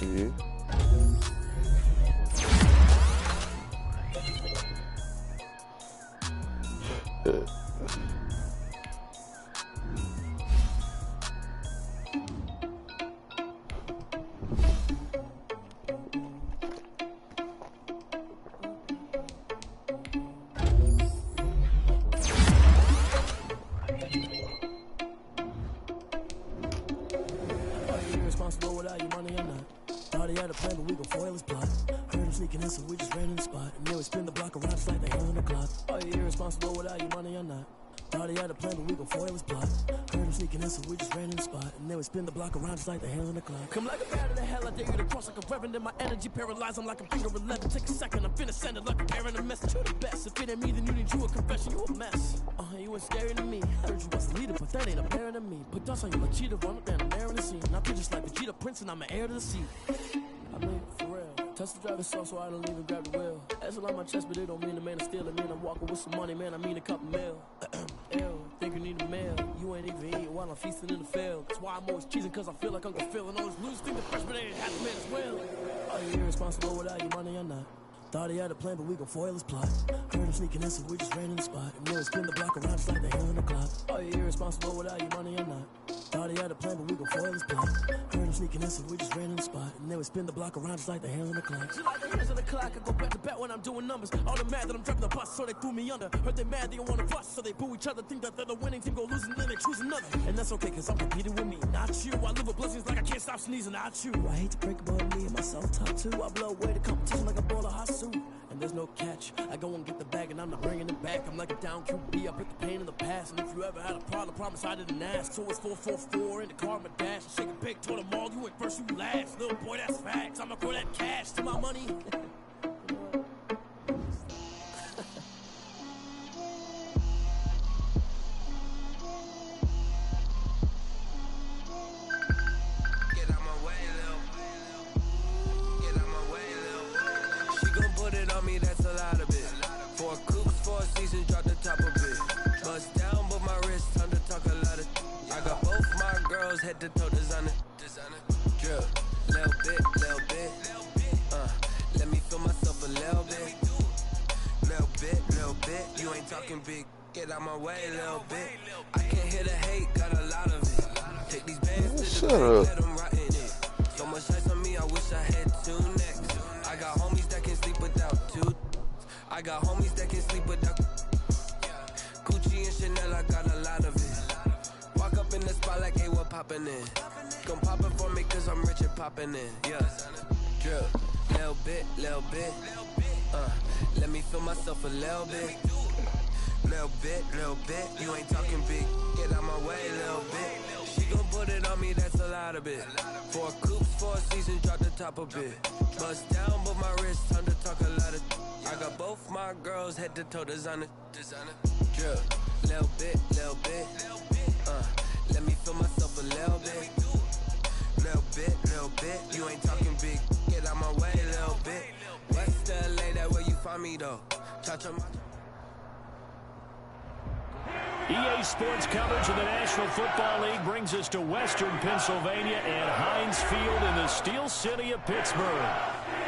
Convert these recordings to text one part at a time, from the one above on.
Yeah. Spin the block around just like the hell in the clock. Come like a bat in the hell, I dare you to cross like a reverend. In my energy paralyzed, I'm like a finger 11. Take a second, I'm finna send it like a parent a message. You the best, if it ain't me, then you need you a confession. You a mess. You ain't scary to me. I heard you was a leader, but that ain't apparent to me. Put dust on you like cheetah, run up and I'm airing the scene. I feel just like Vegeta Prince and I'm an heir to the seat. I mean, for real. Touch the driver's soft so I don't even grab the wheel. That's on my chest, but it don't mean the man is stealing. Man, I'm walking with some money, man, I mean a couple mil. Ew, think you need a meal. You ain't even eating while I'm feasting in the field. That's why I'm always cheesing, cause I feel like Uncle Phil. And all those losers think the freshman ain't half the man as well. Are you irresponsible without your money or not? Thought he had a plan, but we gon' foil his plot. Heard him sneaking in, so we just ran in the spot. And then spin the block around just like the hell in the clock. Are you irresponsible without your money or not? Thought he had a plan, but we gon' foil his plot. Heard him sneaking in, so we just ran in the spot. And then we spin the block around just like the hell in the clock. Just like the hands on the clock, I go back to back when I'm doing numbers. All the mad that I'm driving the bus, so they threw me under. Heard they mad, they don't wanna bust, so they boo each other. Think that they're the winning team, go losing, then they choose another. And that's okay, cause I'm competing with me, not you. I live with blessings like I can't stop sneezing, not you. I hate to break it, but me and myself top two. I blow away the competition like a ball of hot soup. And there's no catch. I go and get the bag and I'm not bringing it back. I'm like a down QB, I put the pain in the past. And if you ever had a problem, promise I didn't ask. So it's 4-4-4 in the car, my dash. Shake a big, told them all, you went first, you last. Little boy, that's facts. I'ma throw that cash to my money. Drop the top of it. Bust down, but my wrist time to talk a lot of. I got both my girls head to toe designer. Drill, little bit. Let me feel myself a little bit. Little bit. You ain't talking big. Get out my way, little bit. I can't hear the hate, got a lot of it. Take these bands to the bank, let them rot in it. So much ice on me, I wish I had two necks. I got homies that can sleep without two. I got homies that can sleep without. Gucci and Chanel, I got a lot of it. Walk up in the spot like, hey, what poppin' in? Gon' pop it for me cause I'm rich and poppin' in. Yeah, drill, little bit. Let me feel myself a little bit. Little bit. You ain't talking big. Get out my way, little bit. She gon' put it on me, that's a lot of it. 4 coops, 4 seasons, drop the top a bit. Bust down, but my wrist time to talk a lot of. I got both my girls head to toe designer. Drill, little bit. Let me feel myself a little bit. Little bit. You ain't talking big. Get out my way, little bit. West LA, that where you find me though. Cha-cha. EA Sports coverage of the National Football League brings us to Western Pennsylvania and Heinz Field in the Steel City of Pittsburgh.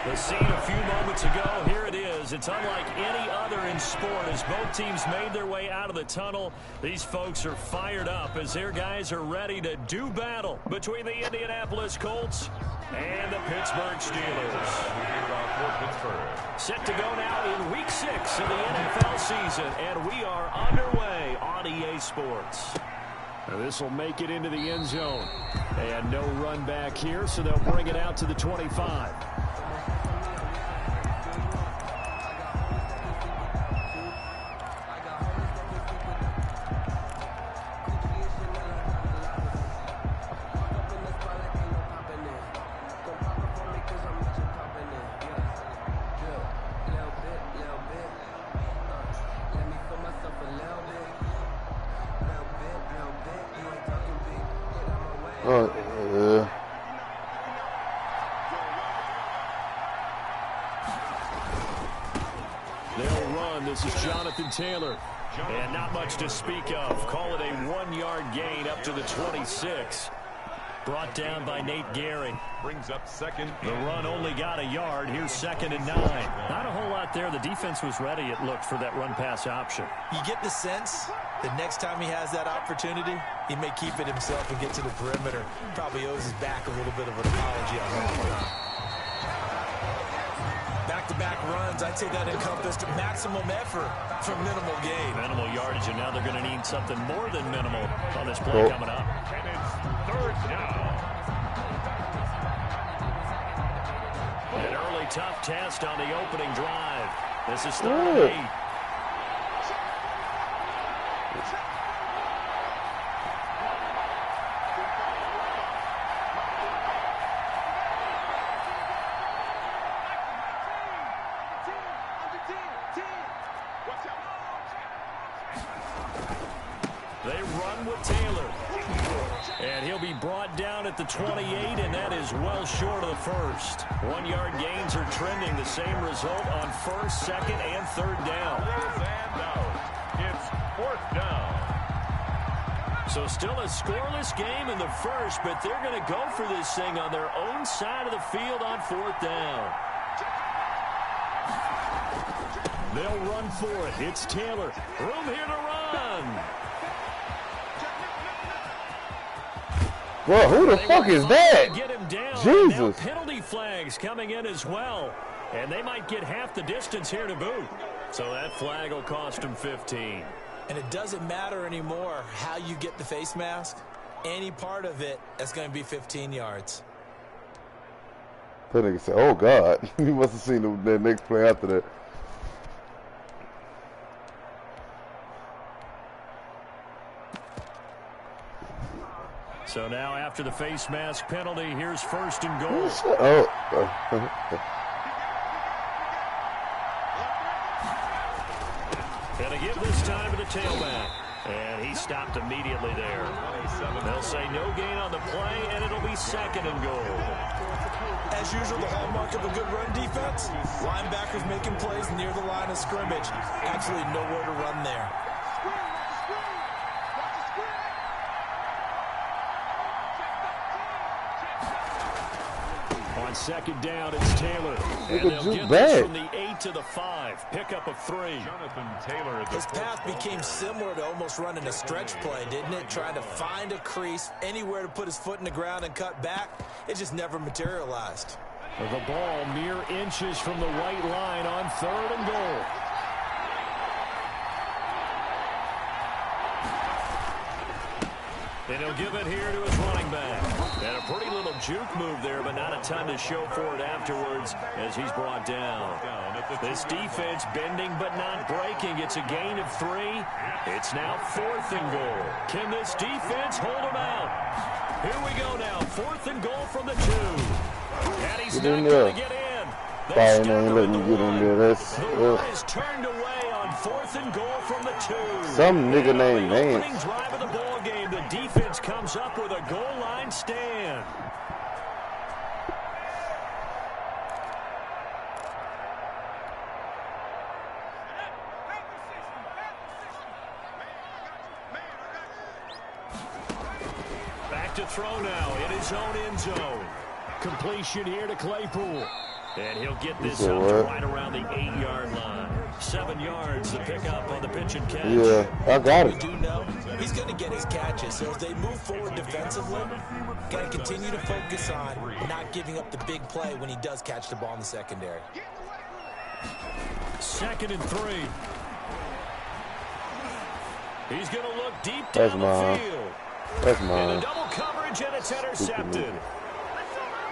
The scene a few moments ago, here it is. It's unlike any other in sport as both teams made their way out of the tunnel. These folks are fired up as their guys are ready to do battle between the Indianapolis Colts and the Pittsburgh Steelers. Set to go now in Week 6 of the NFL season, and we are underway on EA Sports. This will make it into the end zone. And no run back here, so they'll bring it out to the 25. Taylor, and not much to speak of. Call it a 1-yard gain up to the 26. Brought down by Nate Gehring. Brings up second. The run only got a yard. Here's 2nd and 9. Not a whole lot there. The defense was ready, it looked, for that run-pass option. You get the sense that next time he has that opportunity, he may keep it himself and get to the perimeter. Probably owes his back a little bit of an apology on that one. Back-to-back runs, I'd say that encompassed maximum effort for minimal gain. Minimal yardage, and now they're going to need something more than minimal on this play coming up. And it's 3rd down. An early tough test on the opening drive. This is 3rd and 8. They run with Taylor. And he'll be brought down at the 28, and that is well short of the first. 1-yard gains are trending. The same result on 1st, 2nd, and 3rd down. And out. It's 4th down. So still a scoreless game in the first, but they're going to go for this thing on their own side of the field on 4th down. They'll run for it. It's Taylor. Room here to run. Well, who the fuck is that? Get him down. Jesus. Now penalty flags coming in as well. And they might get half the distance here to boot. So that flag will cost them 15. And it doesn't matter anymore how you get the face mask. Any part of it, that's going to be 15 yards. That nigga said, oh, God. He must have seen the next play after that. So now after the face mask penalty, here's 1st and goal. Gonna give this time to the tailback. And he stopped immediately there. They'll say no gain on the play, and it'll be 2nd and goal. As usual, the hallmark of a good run defense, linebackers making plays near the line of scrimmage. Absolutely nowhere to run there. On 2nd down, it's Taylor. And they'll get this from the 8 to the 5. Pickup of 3. Jonathan Taylor. His path became similar to almost running a stretch play, didn't it? Trying to find a crease, anywhere to put his foot in the ground and cut back. It just never materialized. The ball mere inches from the white line on 3rd and goal. And he'll give it here to his running back. And a pretty little juke move there, but not a ton to show for it afterwards as he's brought down. This defense bending but not breaking. It's a gain of 3. It's now 4th and goal. Can this defense hold him out? Here we go now. 4th and goal from the 2. And he's not going to get in. Fine, ain't letting you get in there. That's, the ball is turned away on 4th and goal from the 2. Some nigga named Vance. Opening drive of the ball game. The defense comes up with a goal line stand. Back to throw now in his own end zone. Completion here to Claypool. And he'll get this up to right around the 8-yard line. 7 yards to pick up on the pitch and catch. Yeah, I got it. We do know he's going to get his catches. So as they move forward defensively, got to continue to focus on not giving up the big play when he does catch the ball in the secondary. 2nd and 3. He's going to look deep down the field. That's mine. And a double coverage, and it's intercepted.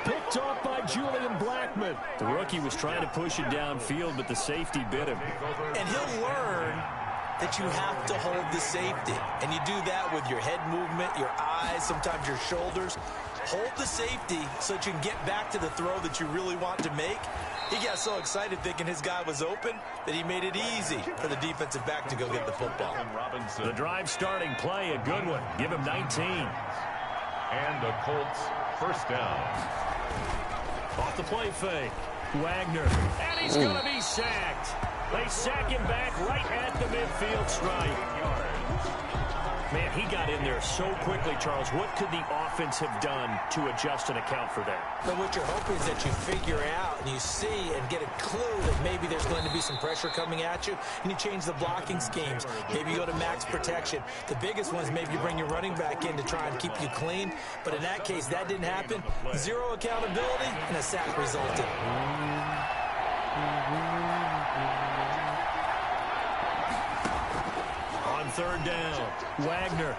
Picked off by Julian Blackman. The rookie was trying to push it downfield, but the safety bit him. And he'll learn that you have to hold the safety. And you do that with your head movement, your eyes, sometimes your shoulders. Hold the safety so that you can get back to the throw that you really want to make. He got so excited thinking his guy was open that he made it easy for the defensive back to go get the football. The drive starting play, a good one. Give him 19. And the Colts first down. Off the play fake. Wagner. And he's going to be sacked. They sack him back right at the midfield stripe. Man, he got in there so quickly, Charles. What could the offense have done to adjust and account for that? But what you're hoping is that you figure out and you see and get a clue that maybe there's going to be some pressure coming at you, and you change the blocking schemes. Maybe you go to max protection. The biggest one is maybe you bring your running back in to try and keep you clean. But in that case, that didn't happen. Zero accountability, and a sack resulted. On third down, Wagner.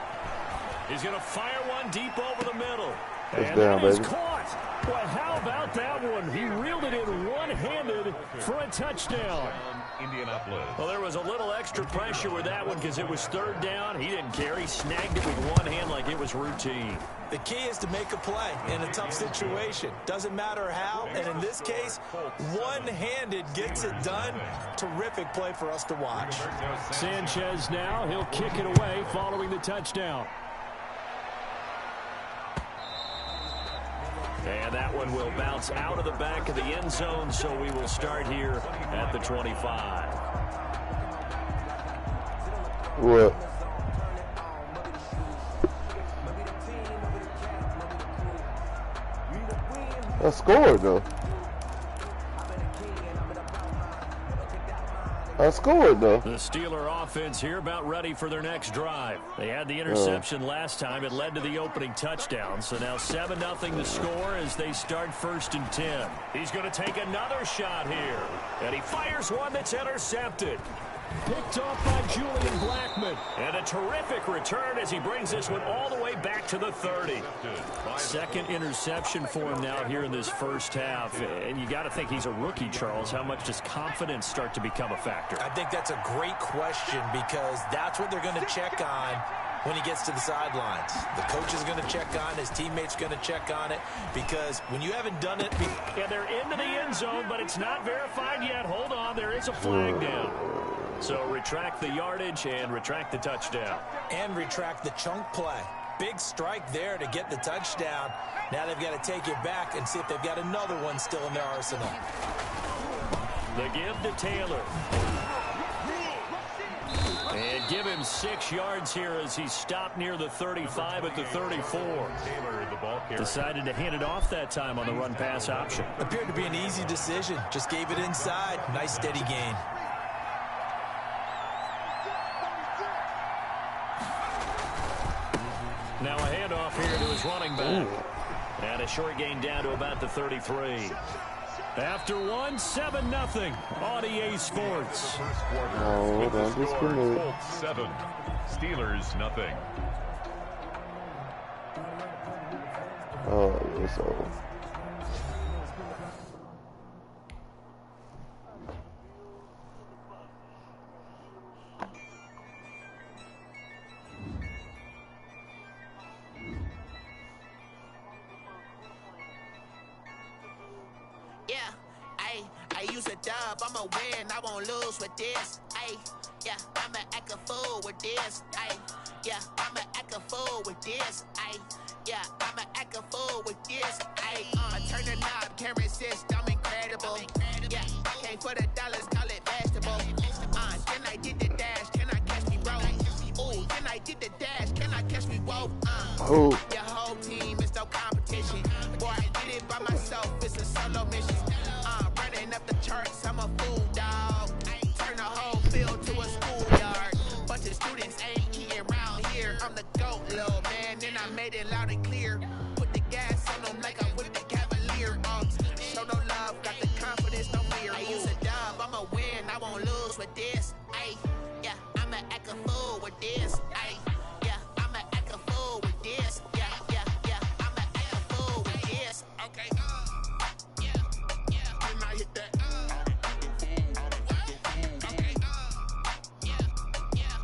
He's going to fire one deep over the middle. And that is caught. Boy, how about that one? He reeled it in one-handed for a touchdown. Indianapolis. Well, there was a little extra pressure with that one because it was third down. He didn't care. He snagged it with one hand like it was routine. The key is to make a play in a tough situation. Doesn't matter how, and in this case, one-handed gets it done. Terrific play for us to watch. Sanchez now, he'll kick it away following the touchdown. And that one will bounce out of the back of the end zone, so we will start here at the 25. What? I scored, though. I scored, though. The Steeler offense here about ready for their next drive. They had the interception last time. It led to the opening touchdown. So now 7-0 the score as they start 1st and 10. He's going to take another shot here. And he fires one that's intercepted. Picked off by Julian Blackmon. And a terrific return as he brings this one all the way back to the 30. Second interception for him now here in this first half. And you got to think he's a rookie, Charles. How much does confidence start to become a factor? I think that's a great question because that's what they're going to check on when he gets to the sidelines. The coach is going to check on, his teammates going to check on it, because when you haven't done it... Yeah, they're into the end zone, but it's not verified yet. Hold on, there is a flag down. So retract the yardage and retract the touchdown. And retract the chunk play. Big strike there to get the touchdown. Now they've got to take it back and see if they've got another one still in their arsenal. The give to Taylor. And give him 6 yards here as he stopped near the 35 at the 34. Taylor, the ball carrier. Decided to hand it off that time on the run-pass option. Appeared to be an easy decision. Just gave it inside. Nice steady gain. Now a handoff here to his running back. And a short gain down to about the 33. After one, 7-0 on EA Sports. First quarter. Oh, don't discriminate. Colts 7, Steelers nothing. Oh, it's over. I'ma win, I won't lose with this. Ay, yeah, I'ma act a fool with this. Ay, yeah, I'ma act a fool with this. Ay, yeah, I'ma act a fool with this. Ay, I turn the knob, can't resist, I'm incredible. Yeah, came for the dollars, call it vegetable. Then I did the dash, can I catch me roll? Ooh, then I did the dash, can I catch me roll? Your whole team is no competition. Boy, I did it by myself, it's a solo mission. Running up the charts, I'm a fool, dog. Turn the whole field to a schoolyard. Bunch of students ain't eating around here. I'm the GOAT, little man, and I made it loud and clear. Put the gas on them like I'm with the Cavalier. Show no love, got the confidence, no fear. I use a dub, I'ma win, I won't lose with this. Ay, yeah, I'ma act a fool with this. Ay, yeah, I'ma act a fool with this. Yeah, yeah, yeah, I'ma act a fool with this. Okay, hit that. Okay.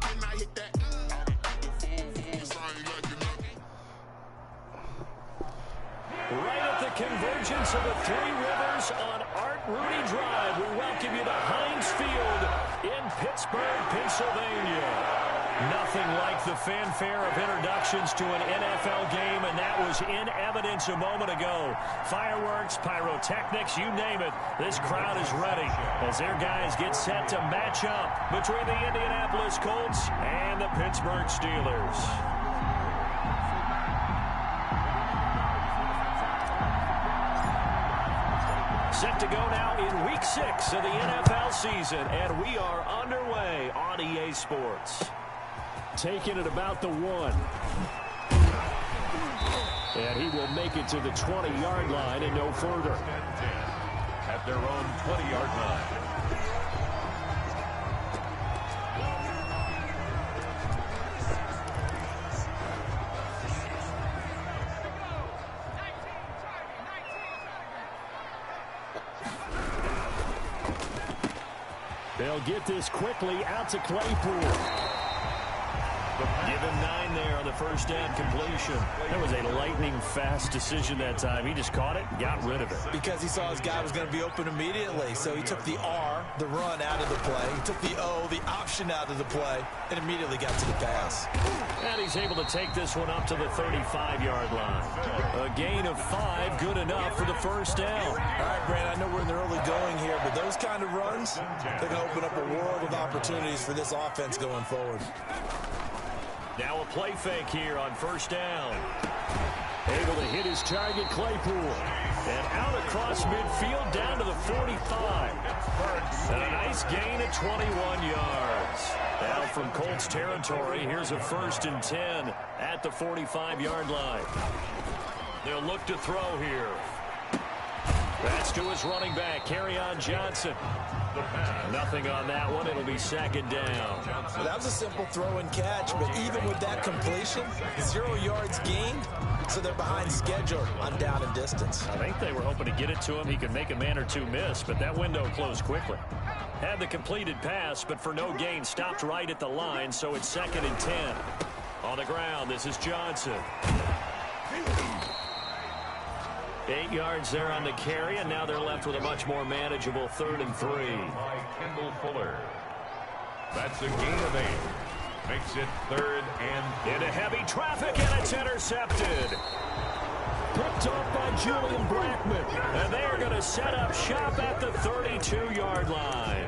When I hit that. Right at the convergence of the Three Rivers on Art Rooney Drive, we welcome you to Heinz Field in Pittsburgh, Pennsylvania. Nothing like the fanfare of introductions to an NFL game, and that was in evidence a moment ago. Fireworks, pyrotechnics, you name it. This crowd is ready as their guys get set to match up between the Indianapolis Colts and the Pittsburgh Steelers. Set to go now in Week 6 of the NFL season, and we are underway on EA Sports. Taking it about the 1. And he will make it to the 20-yard line and no further. At their own 20-yard line. They'll get this quickly out to Claypool. Give him 9 there on the first down completion. That was a lightning-fast decision that time. He just caught it and got rid of it. Because he saw his guy was going to be open immediately. So he took the R, the run, out of the play. He took the O, the option, out of the play, and immediately got to the pass. And he's able to take this one up to the 35-yard line. A gain of 5, good enough for the first down. All right, Brandon, I know we're in the early going here, but those kind of runs, they're going to open up a world of opportunities for this offense going forward. Now a play fake here on first down. Able to hit his target, Claypool. And out across midfield down to the 45. And a nice gain of 21 yards. Now from Colts territory, here's a 1st and 10 at the 45-yard line. They'll look to throw here. That's to his running back, Kerryon Johnson. Nothing on that one. It'll be 2nd down. Well, that was a simple throw and catch, but even with that completion, 0 yards gained, so they're behind schedule on down and distance. I think they were hoping to get it to him. He could make a man or two miss, but that window closed quickly. Had the completed pass, but for no gain, stopped right at the line, so it's 2nd and 10. On the ground, this is Johnson. 8 yards there on the carry, and now they're left with a much more manageable 3rd and 3. By Kendall Fuller. That's a gain of 8. Makes it 3rd and... Into heavy traffic, and it's intercepted. Picked off by Julian Blackman, and they are going to set up shop at the 32-yard line.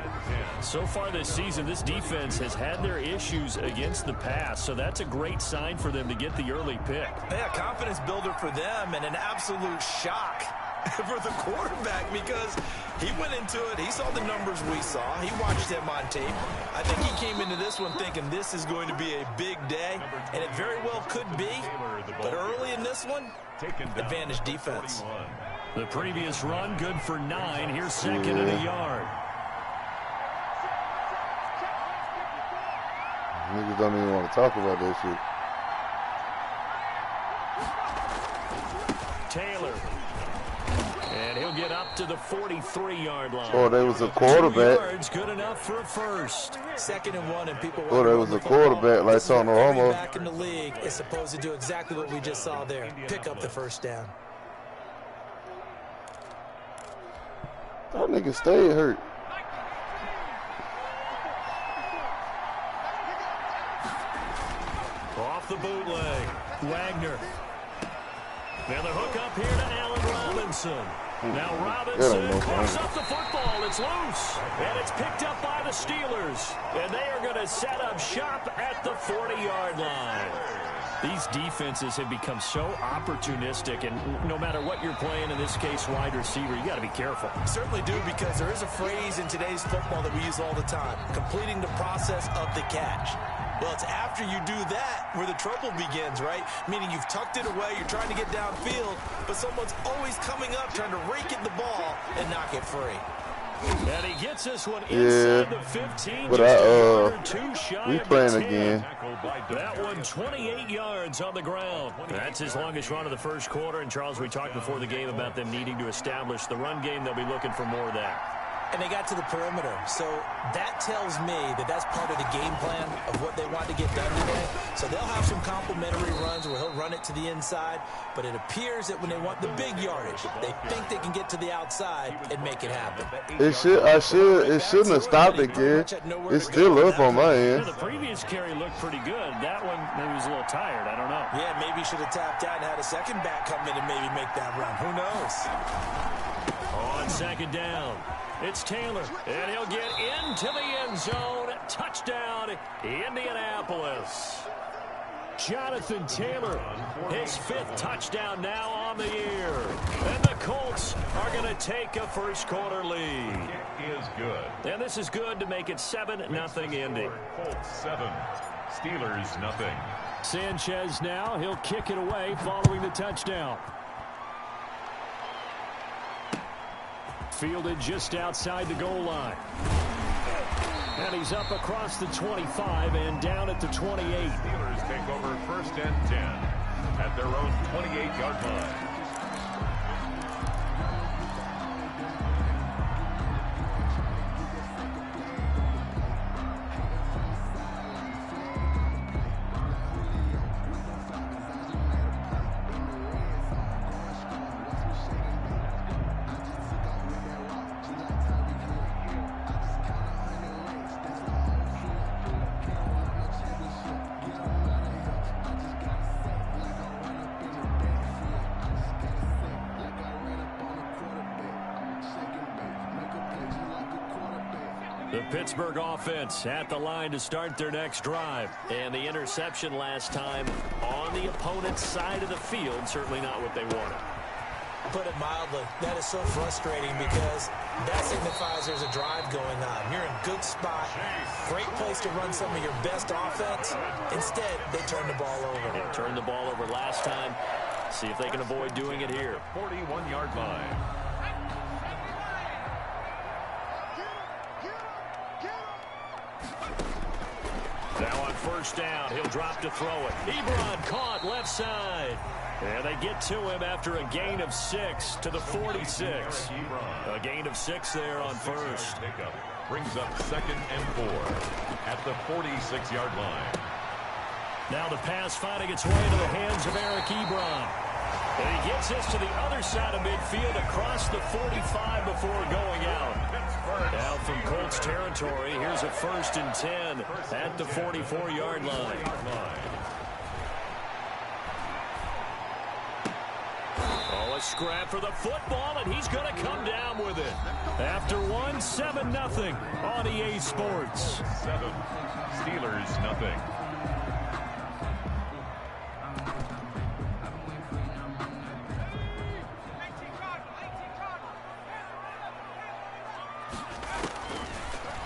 So far this season, this defense has had their issues against the pass, so that's a great sign for them to get the early pick. Yeah, confidence builder for them, and an absolute shock for the quarterback because he went into it. He saw the numbers we saw. He watched him on tape. I think he came into this one thinking this is going to be a big day, and it very well could be. But early in this one, advantage defense. The previous run, good for 9. Here's 2nd and a yard. Niggas don't even want to talk about that shit. Taylor. And he'll get up to the 43-yard line. Oh, there was a quarterback. 2 yards, good enough for a first. 2nd and 1, and people. Oh, there was a quarterback like Son Oklahoma. Back in the league is supposed to do exactly what we just saw there. Pick up the first down. That nigga stayed hurt. Off the bootleg, Wagner. Now the hook up here to Allen Robinson. Now Robinson coughs up the football. It's loose. And it's picked up by the Steelers. And they are going to set up shop at the 40-yard line. These defenses have become so opportunistic, and no matter what you're playing, in this case wide receiver, you got to be careful. Certainly do, because there is a phrase in today's football that we use all the time, completing the process of the catch. Well, it's after you do that where the trouble begins, right? Meaning you've tucked it away, you're trying to get downfield, but someone's always coming up trying to rake at the ball and knock it free. And he gets this one inside the 15. But we playing again. That one 28 yards on the ground. That's his longest run of the first quarter. And Charles, we talked before the game about them needing to establish the run game. They'll be looking for more of that. and they got to the perimeter. So that tells me that that's part of the game plan of what they want to get done today. So they'll have some complementary runs where he'll run it to the inside, but it appears that when they want the big yardage, they think they can get to the outside and make it happen. It shouldn't have stopped it, kid. It's still up on my end. Yeah, the previous carry looked pretty good. That one, maybe he was a little tired. I don't know. Yeah, maybe he should have tapped out and had a second back come in and maybe make that run. Who knows? On second down, it's Taylor, and he'll get into the end zone. Touchdown, Indianapolis. Jonathan Taylor, his 5th touchdown now on the year. And the Colts are going to take a first-quarter lead. Kick is good. And this is good to make it 7-0 Indy. Colts 7, Steelers nothing. Sanchez now, he'll kick it away following the touchdown. Fielded just outside the goal line. And he's up across the 25 and down at the 28. Steelers take over 1st and 10 at their own 28-yard line. The Pittsburgh offense at the line to start their next drive. And the interception last time on the opponent's side of the field. Certainly not what they wanted. Put it mildly, that is so frustrating because that signifies there's a drive going on. You're in a good spot, great place to run some of your best offense. Instead, they turn the ball over. They turned the ball over last time. See if they can avoid doing it here. 41-yard line. Now on first down, he'll drop to throw it. Ebron caught left side. And they get to him after a gain of 6 to the 46. A gain of 6 there on first. Pickup brings up 2nd and 4 at the 46-yard line. Now the pass finding its way to the hands of Eric Ebron. And he gets this to the other side of midfield across the 45 before going out. Now from Colts territory, here's a 1st and 10 at the 44-yard line. Oh, a scrap for the football, and he's going to come down with it. After 7-0 on EA Sports. 7, Steelers nothing.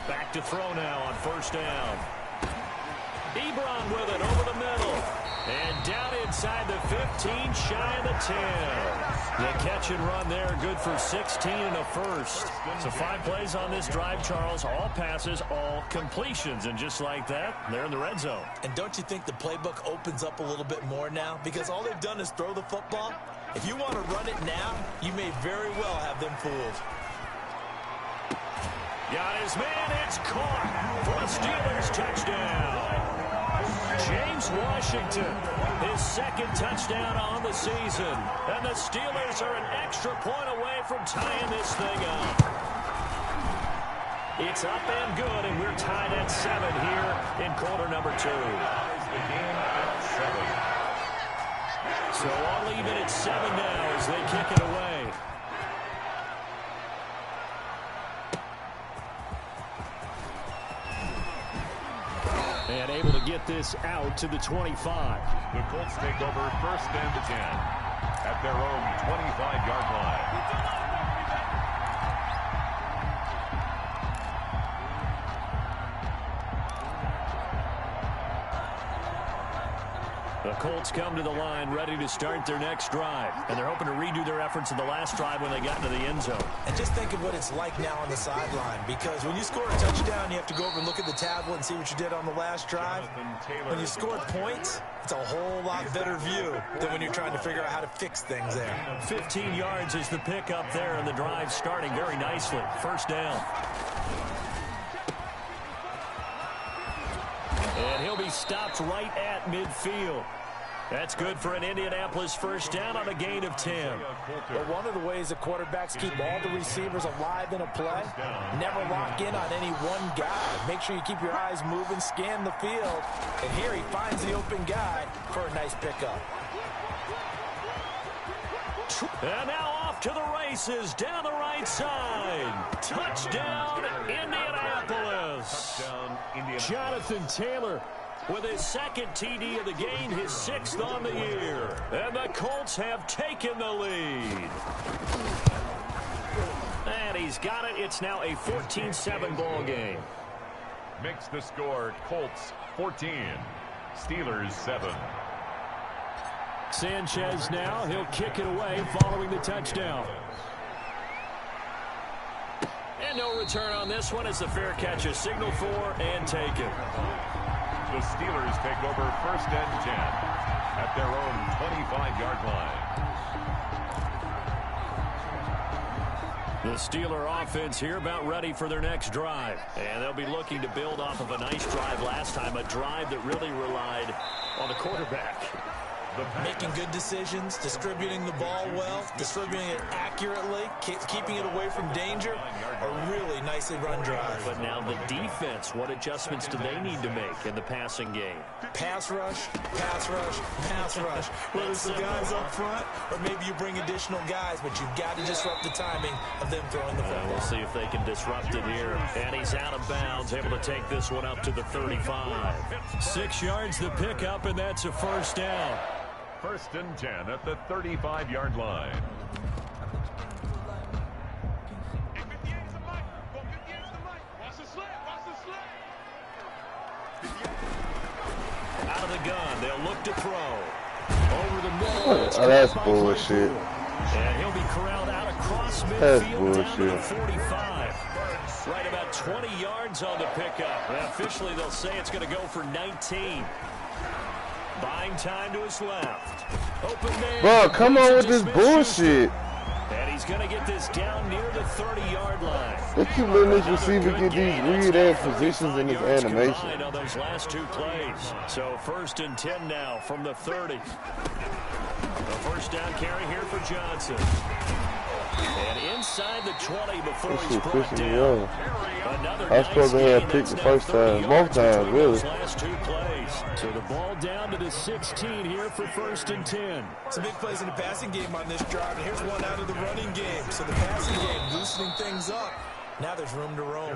Back to throw now on first down. Ebron with it over the middle. And down inside the 15, shy of the 10. The catch and run there, good for 16 and a first. So 5 plays on this drive, Charles. All passes, all completions. And just like that, they're in the red zone. And don't you think the playbook opens up a little bit more now? Because all they've done is throw the football. If you want to run it now, you may very well have them fooled. Got his man, it's caught for a Steelers touchdown. James Washington, his 2nd touchdown on the season. And the Steelers are an extra point away from tying this thing up. It's up and good, and we're tied at 7 here in quarter number 2. The game at 7. So I'll leave it at 7 now as they kick it away. And able to get this out to the 25. The Colts take over 1st and 10 at their own 25-yard line. The Colts come to the line ready to start their next drive. And they're hoping to redo their efforts in the last drive when they got into the end zone. And just think of what it's like now on the sideline. Because when you score a touchdown, you have to go over and look at the tablet and see what you did on the last drive. When you score points, it's a whole lot better view than when you're trying to figure out how to fix things there. 15 yards is the pickup there, and the drive starting very nicely. First down. And he'll be stopped right at midfield. That's good for an Indianapolis first down on a gain of 10. But one of the ways the quarterbacks keep all the receivers alive in a play, never lock in on any one guy. Make sure you keep your eyes moving, scan the field. And here he finds the open guy for a nice pickup. And now off to the races down the right side. Touchdown, Indianapolis. Jonathan Taylor with his second TD of the game, his 6th on the year. And the Colts have taken the lead. And he's got it. It's now a 14-7 ball game. Makes the score Colts 14, Steelers 7. Sanchez now, he'll kick it away following the touchdown. And no return on this one as the fair catch is signaled for and taken. The Steelers take over first and 10 at their own 25-yard line. The Steeler offense here about ready for their next drive. And they'll be looking to build off of a nice drive last time, a drive that really relied on the quarterback. Making good decisions, distributing the ball well, distributing it accurately, keeping it away from danger. A really nicely run drive. But now the defense, what adjustments do they need to make in the passing game? Pass rush, pass rush, pass rush. Whether it's the guys up front or maybe you bring additional guys, but you've got to disrupt the timing of them throwing the football. We'll see if they can disrupt it here. And he's out of bounds, able to take this one up to the 35. 6 yards the pickup, and that's a first down. First and 10 at the 35-yard line. Out of the gun, they'll look to throw. Over the middle. Oh, that's bullshit. And he'll be corralled out across That's midfield down to the bullshit. 45. Right about 20 yards on the pickup. And officially, they'll say it's going to go for 19. Buying time to his left. Open man. Bro, come on with this bullshit. And he's going to get this down near the 30-yard line. They keep letting this receiver get these weird-ass positions in his animation. On those last 2 plays. So first and 10 now from the 30. A first down carry here for Johnson. And inside the 20 before This he's shit brought pissing me down. off. I was supposed to have picked the first time, both times, really. Last 2 plays. So the ball down to the 16 here for first and 10. Some big plays in the passing game on this drive, and here's one out of the running game. So the passing game loosening things up. Now there's room to roam.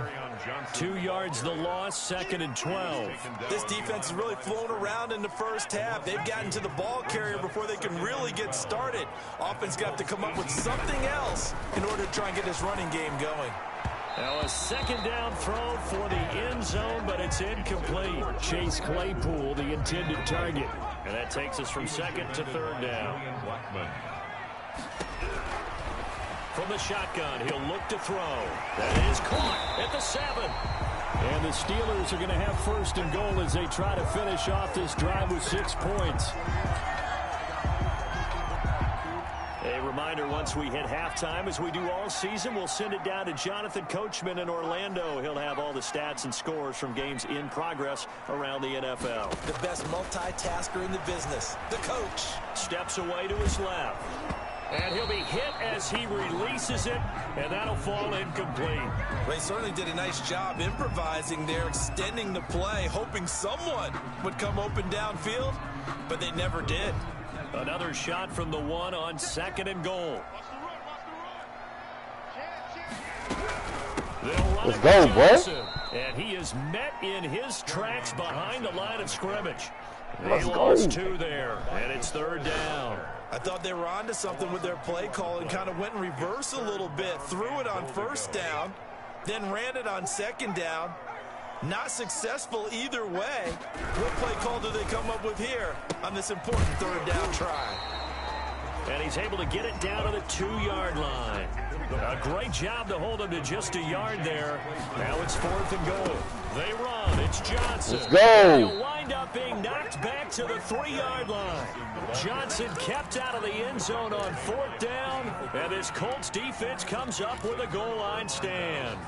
2 yards the loss, second and 12. This defense is really flown around in the first half. They've gotten to the ball carrier before they can really get started. Offense got to come up with something else in order to try and get this running game going. Now a second down throw for the end zone, but it's incomplete. Chase Claypool, the intended target. And that takes us from second to third down. From the shotgun, he'll look to throw. That is caught at the 7. And the Steelers are going to have first and goal as they try to finish off this drive with 6 points. A reminder, once we hit halftime, as we do all season, we'll send it down to Jonathan Coachman in Orlando. He'll have all the stats and scores from games in progress around the NFL. The best multitasker in the business, the coach. Steps away to his left. And he'll be hit as he releases it, and that'll fall incomplete. Well, he certainly did a nice job improvising there, extending the play, hoping someone would come open downfield, but they never did. Another shot from the 1 on second and goal. Let's go, boy. And he is met in his tracks behind the line of scrimmage. Let's They go. lost 2 there, and it's third down. I thought they were onto something with their play call and kind of went in reverse a little bit. Threw it on first down, then ran it on second down. Not successful either way. What play call do they come up with here on this important third down try? And he's able to get it down to the 2-yard line. A great job to hold him to just a yard there. Now it's 4th and goal. They run. It's Johnson. Let's go. He'll wind up being knocked back to the 3-yard line. Johnson kept out of the end zone on 4th down. And this Colts defense comes up with a goal line stand.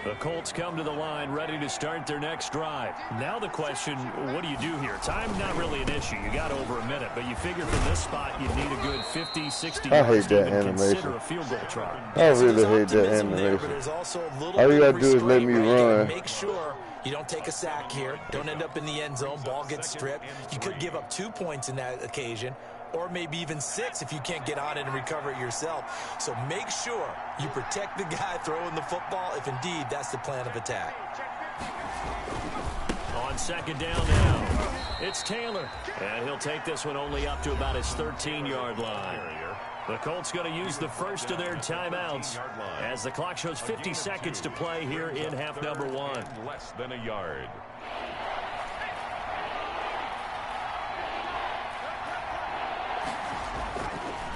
The Colts come to the line ready to start their next drive. Now the question, what do you do here? Time's not really an issue. You got over a minute, but you figure from this spot you need a good 50, 60 yards to even consider a field goal try. I really hate that animation. All you got to do is let me run. Make sure you don't take a sack here. Don't end up in the end zone. Ball gets stripped. You could give up 2 points in that occasion, or maybe even 6 if you can't get on it and recover it yourself. So make sure you protect the guy throwing the football if indeed that's the plan of attack. On 2nd down now, it's Taylor. And he'll take this one only up to about his 13-yard line. The Colts going to use the first of their timeouts as the clock shows 50 seconds to play here in half number 1. Less than a yard.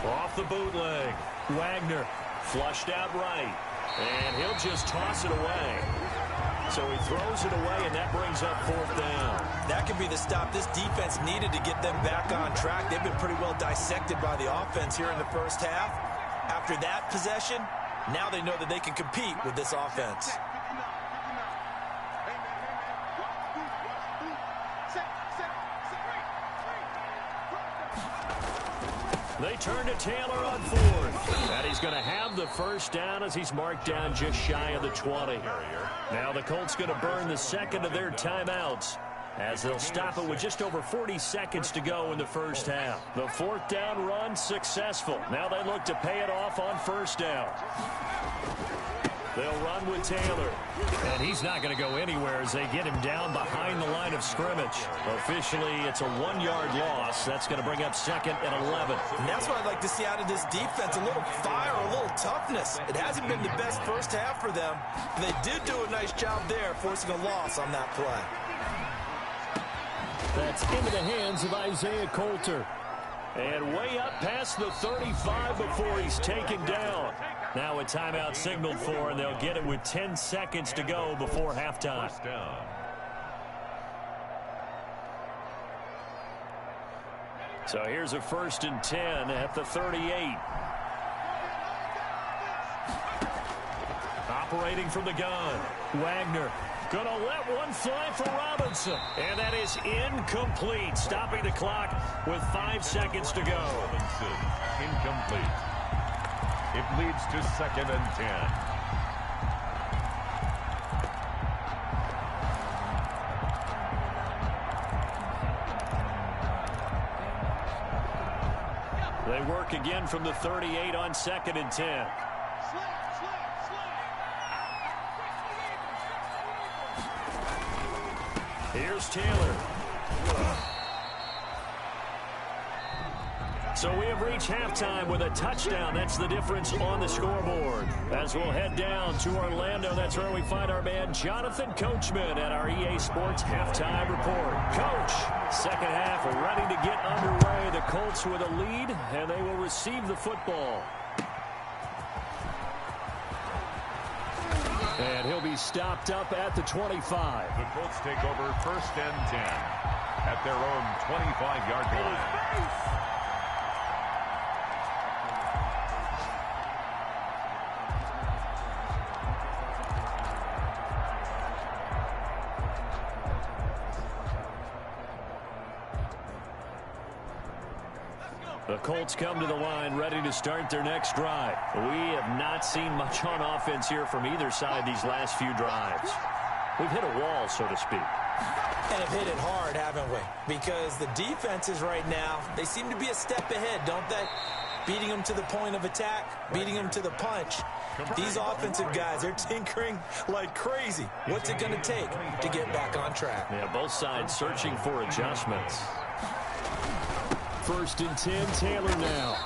Off the bootleg, Wagner flushed out right, and he'll just toss it away. So he throws it away, and that brings up 4th down. That could be the stop this defense needed to get them back on track. They've been pretty well dissected by the offense here in the first half. After that possession, now they know that they can compete with this offense. They turn to Taylor on 4th. And he's going to have the first down as he's marked down just shy of the 20. Now the Colts going to burn the second of their timeouts as they'll stop it with just over 40 seconds to go in the first half. The 4th down run successful. Now they look to pay it off on 1st down. They'll run with Taylor. And he's not going to go anywhere as they get him down behind the line of scrimmage. Officially, it's a 1-yard loss. That's going to bring up 2nd and 11. And that's what I'd like to see out of this defense. A little fire, a little toughness. It hasn't been the best first half for them. But they did do a nice job there, forcing a loss on that play. That's into the hands of Isaiah Coulter. And way up past the 35 before he's taken down. Now a timeout signaled for, and they'll get it with 10 seconds to go before halftime. So here's a 1st and 10 at the 38. Operating from the gun, Wagner gonna let one fly for Robinson, and that is incomplete, stopping the clock with 5 seconds to go. Robinson, incomplete. It leads to 2nd and 10. They work again from the 38 on 2nd and 10. Here's Taylor. So we have reached halftime with a touchdown. That's the difference on the scoreboard. As we'll head down to Orlando, that's where we find our man Jonathan Coachman at our EA Sports Halftime Report. Coach, second half ready to get underway. The Colts with a lead, and they will receive the football. And he'll be stopped up at the 25. The Colts take over 1st and 10 at their own 25-yard line. The Colts come to the line ready to start their next drive. We have not seen much on offense here from either side these last few drives. We've hit a wall, so to speak. And have hit it hard, haven't we? Because the defenses right now, they seem to be a step ahead, don't they? Beating them to the point of attack, beating them to the punch. These offensive guys, they're tinkering like crazy. What's it going to take to get back on track? Yeah, both sides searching for adjustments. 1st and 10, Taylor now.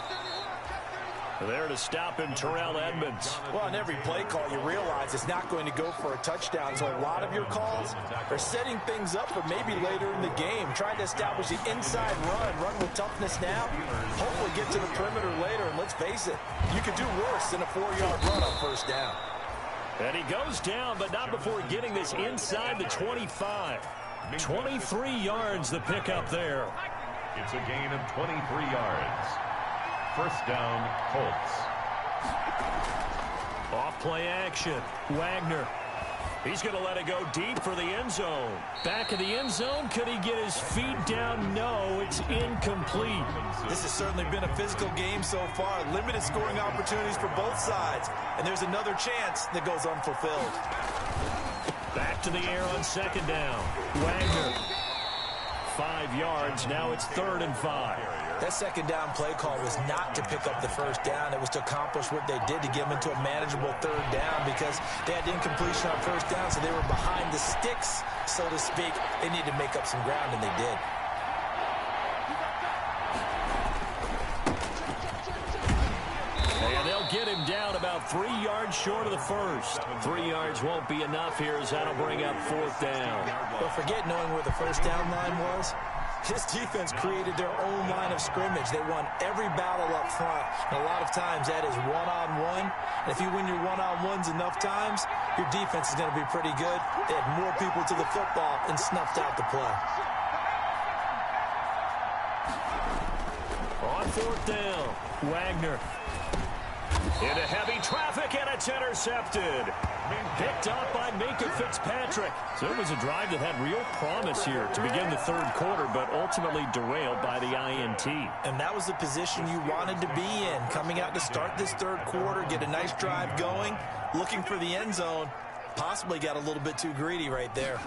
There to stop him, Terrell Edmonds. Well, on every play call, you realize it's not going to go for a touchdown. So a lot of your calls are setting things up for maybe later in the game, trying to establish the inside run with toughness now, hopefully get to the perimeter later. And let's face it, you could do worse than a 4-yard run on first down. And he goes down, but not before getting this inside the 25. 23 yards the pickup there. It's a gain of 23 yards. First down, Colts. Off play action. Wagner. He's going to let it go deep for the end zone. Back in the end zone. Could he get his feet down? No, it's incomplete. This has certainly been a physical game so far. Limited scoring opportunities for both sides. And there's another chance that goes unfulfilled. Back to the air on second down. Wagner. 5 yards. Now it's 3rd and 5. That second down play call was not to pick up the first down. It was to accomplish what they did to get them into a manageable 3rd down because they had incompletion on first down, so they were behind the sticks, so to speak. They needed to make up some ground, and they did. And they'll get him down about 3 yards short of the first. 3 yards won't be enough here as that'll bring up 4th down. Don't forget knowing where the first down line was. This defense created their own line of scrimmage. They won every battle up front. And a lot of times that is one-on-one. And if you win your one-on-ones enough times, your defense is going to be pretty good. They had more people to the football and snuffed out the play. On 4th down, Wagner. Into heavy traffic, and it's intercepted. Picked up by Minka Fitzpatrick. So it was a drive that had real promise here to begin the 3rd quarter, but ultimately derailed by the INT. And that was the position you wanted to be in. Coming out to start this 3rd quarter, get a nice drive going, looking for the end zone. Possibly got a little bit too greedy right there.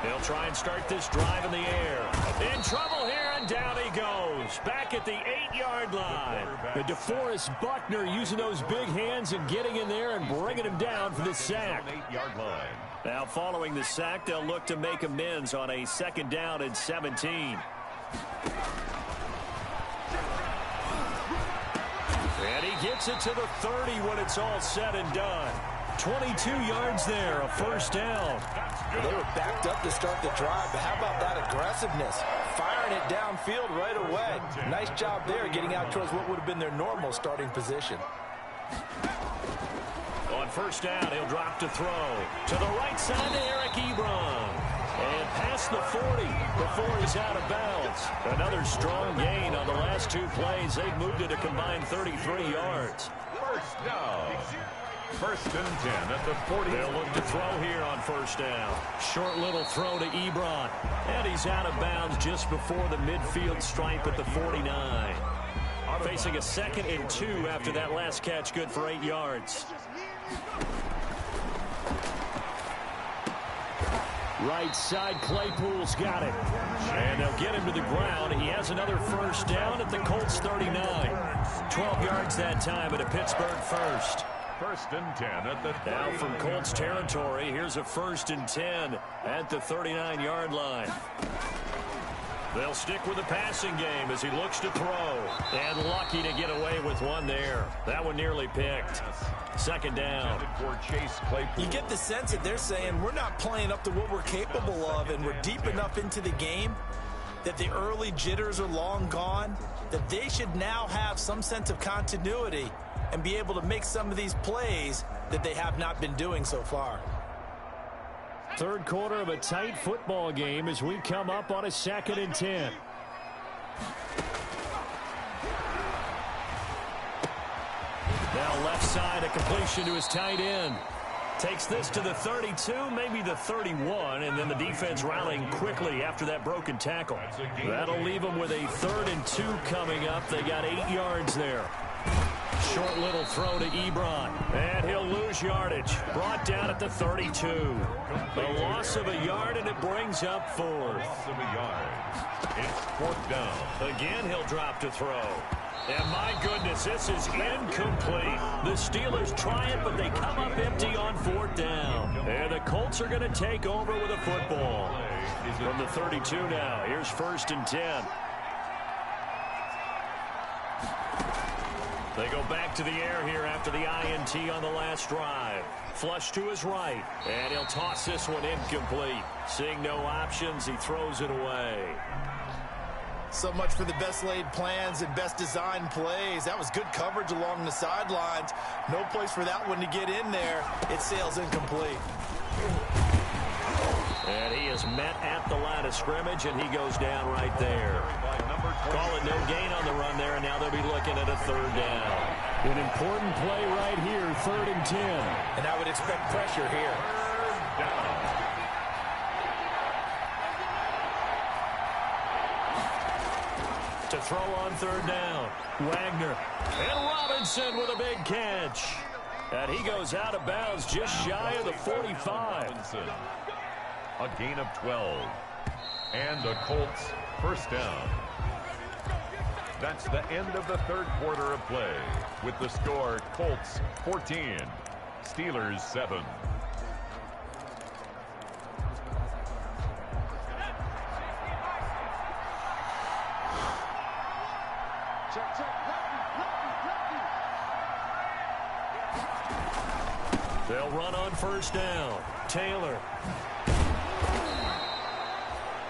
They'll try and start this drive in the air. In trouble here, and down he goes. Back at the 8-yard line. The DeForest Buckner using those big hands and getting in there and bringing him down for the sack. 8-yard line. Now following the sack, they'll look to make amends on a 2nd down and 17. And he gets it to the 30 when it's all said and done. 22 yards there, a 1st down. Well, they were backed up to start the drive, but how about that aggressiveness? Firing it downfield right away. Nice job there getting out towards what would have been their normal starting position. On 1st down, he'll drop to throw. To the right side to Eric Ebron. And past the 40 before he's out of bounds. Another strong gain on the last 2 plays. They've moved it a combined 33 yards. First down. 1st and 10 at the 40. They'll look to throw here on 1st down. Short little throw to Ebron. And he's out of bounds just before the midfield stripe at the 49. Facing a 2nd and 2 after that last catch, good for 8 yards. Right side, Claypool's got it. And they'll get him to the ground. He has another 1st down at the Colts 39. 12 yards that time at a Pittsburgh 1st. 1st and 10 at the 30. Now from Colts territory, here's a 1st and 10 at the 39-yard line. They'll stick with the passing game as he looks to throw. And lucky to get away with one there. That one nearly picked. 2nd down. You get the sense that they're saying we're not playing up to what we're capable of, and we're deep enough into the game that the early jitters are long gone, that they should now have some sense of continuity and be able to make some of these plays that they have not been doing so far. 3rd quarter of a tight football game as we come up on a 2nd and 10. Now left side, a completion to his tight end. Takes this to the 32, maybe the 31, and then the defense rallying quickly after that broken tackle. That'll leave them with a 3rd and 2 coming up. They got 8 yards there. Short little throw to Ebron, and he'll lose yardage. Brought down at the 32. A loss of a yard, and it brings up 4th. Loss of a yard. It's 4th down. Again, he'll drop to throw. And my goodness, this is incomplete. The Steelers try it, but they come up empty on 4th down. And the Colts are going to take over with a football. From the 32 now, here's 1st and 10. They go back to the air here after the INT on the last drive. Flush to his right, and he'll toss this one incomplete. Seeing no options, he throws it away. So much for the best laid plans and best designed plays. That was good coverage along the sidelines. No place for that one to get in there. It sails incomplete. And he is met at the line of scrimmage, and he goes down right there. Call it no gain on the run there, and now they'll be looking at a third down. An important play right here, 3rd and 10. And I would expect pressure here. To throw on 3rd down, Wagner. And Robinson with a big catch. And he goes out of bounds just shy of the 45. A gain of 12. And the Colts first down. That's the end of the third quarter of play. With the score, Colts 14, Steelers 7. They'll run on first down. Taylor.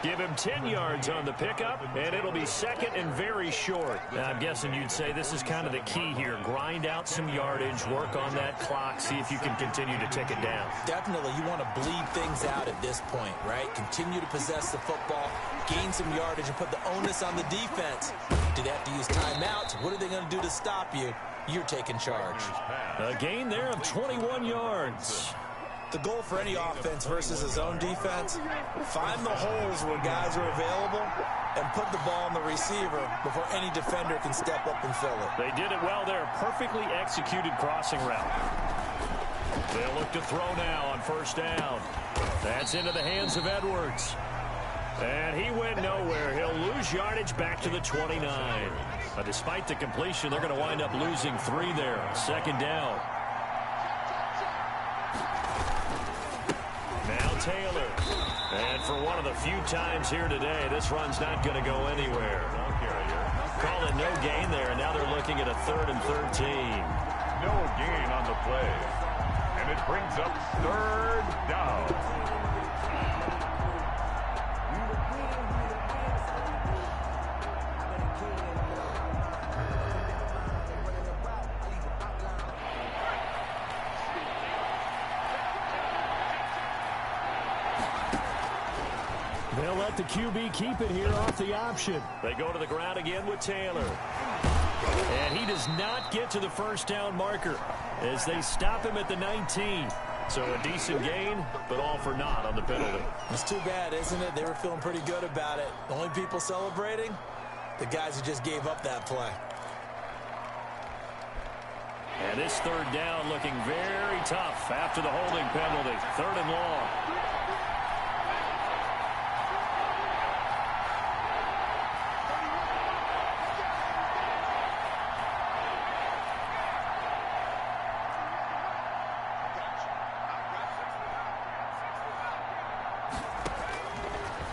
Give him 10 yards on the pickup, and it'll be 2nd and very short. Now, I'm guessing you'd say this is kind of the key here. Grind out some yardage, work on that clock, see if you can continue to tick it down. Definitely, you want to bleed things out at this point, right? Continue to possess the football, gain some yardage, and put the onus on the defense. Do they have to use timeouts? What are they going to do to stop you? You're taking charge. A gain there of 21 yards. The goal for any offense versus his own defense, find the holes where guys are available and put the ball on the receiver before any defender can step up and fill it. They did it well there. Perfectly executed crossing route. They'll look to throw now on first down. That's into the hands of Edwards. And he went nowhere. He'll lose yardage back to the 29. But despite the completion, they're going to wind up losing 3 there. 2nd down. Now Taylor. And for one of the few times here today, this run's not going to go anywhere. Call it no gain there, and now they're looking at a 3rd and 13. No gain on the play. And it brings up 3rd down. They'll let the QB keep it here off the option. They go to the ground again with Taylor. And he does not get to the first down marker as they stop him at the 19. So a decent gain, but all for naught on the penalty. It's too bad, isn't it? They were feeling pretty good about it. The only people celebrating, the guys who just gave up that play. And this 3rd down looking very tough after the holding penalty. 3rd and long.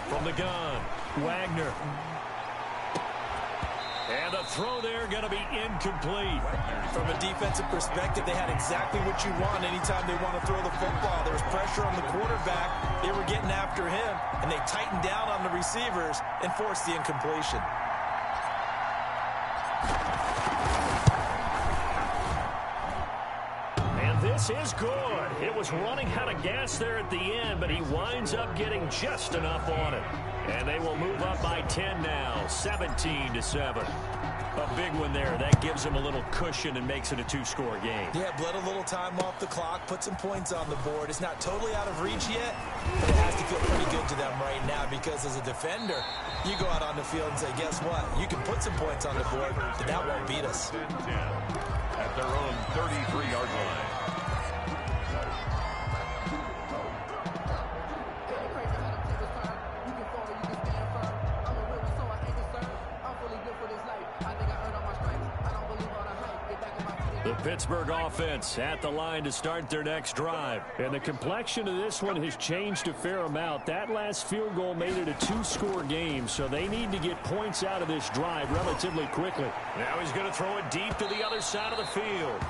From the gun, Wagner. And the throw there going to be incomplete. From a defensive perspective, they had exactly what you want anytime they want to throw the football. There was pressure on the quarterback. They were getting after him, and they tightened down on the receivers and forced the incompletion. And this is good. It was running out of gas there at the end, but he winds up getting just enough on it. And they will move up by 10 now, 17-7. A big one there. That gives them a little cushion and makes it a 2-score game. Yeah, bled a little time off the clock, put some points on the board. It's not totally out of reach yet, but it has to feel pretty good to them right now because as a defender, you go out on the field and say, guess what? You can put some points on the board, but that won't beat us. At their own 33-yard line. The Pittsburgh offense at the line to start their next drive. And the complexion of this one has changed a fair amount. That last field goal made it a 2-score game, so they need to get points out of this drive relatively quickly. Now he's going to throw it deep to the other side of the field.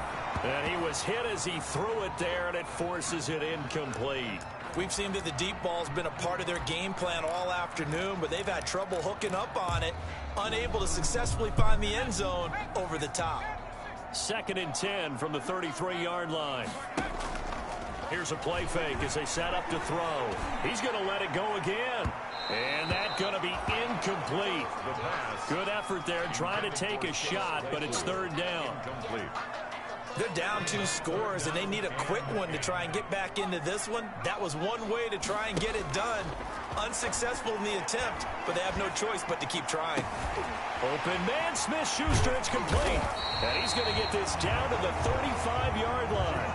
And he was hit as he threw it there, and it forces it incomplete. We've seen that the deep ball's been a part of their game plan all afternoon, but they've had trouble hooking up on it, unable to successfully find the end zone over the top. 2nd and 10 from the 33-yard line. Here's a play fake as they set up to throw. He's going to let it go again. And that's going to be incomplete. Good effort there, trying to take a shot, but it's 3rd down. They're down 2 scores, and they need a quick one to try and get back into this one. That was one way to try and get it done. Unsuccessful in the attempt, but they have no choice but to keep trying. Open man, Smith-Schuster, it's complete. And he's going to get this down to the 35-yard line.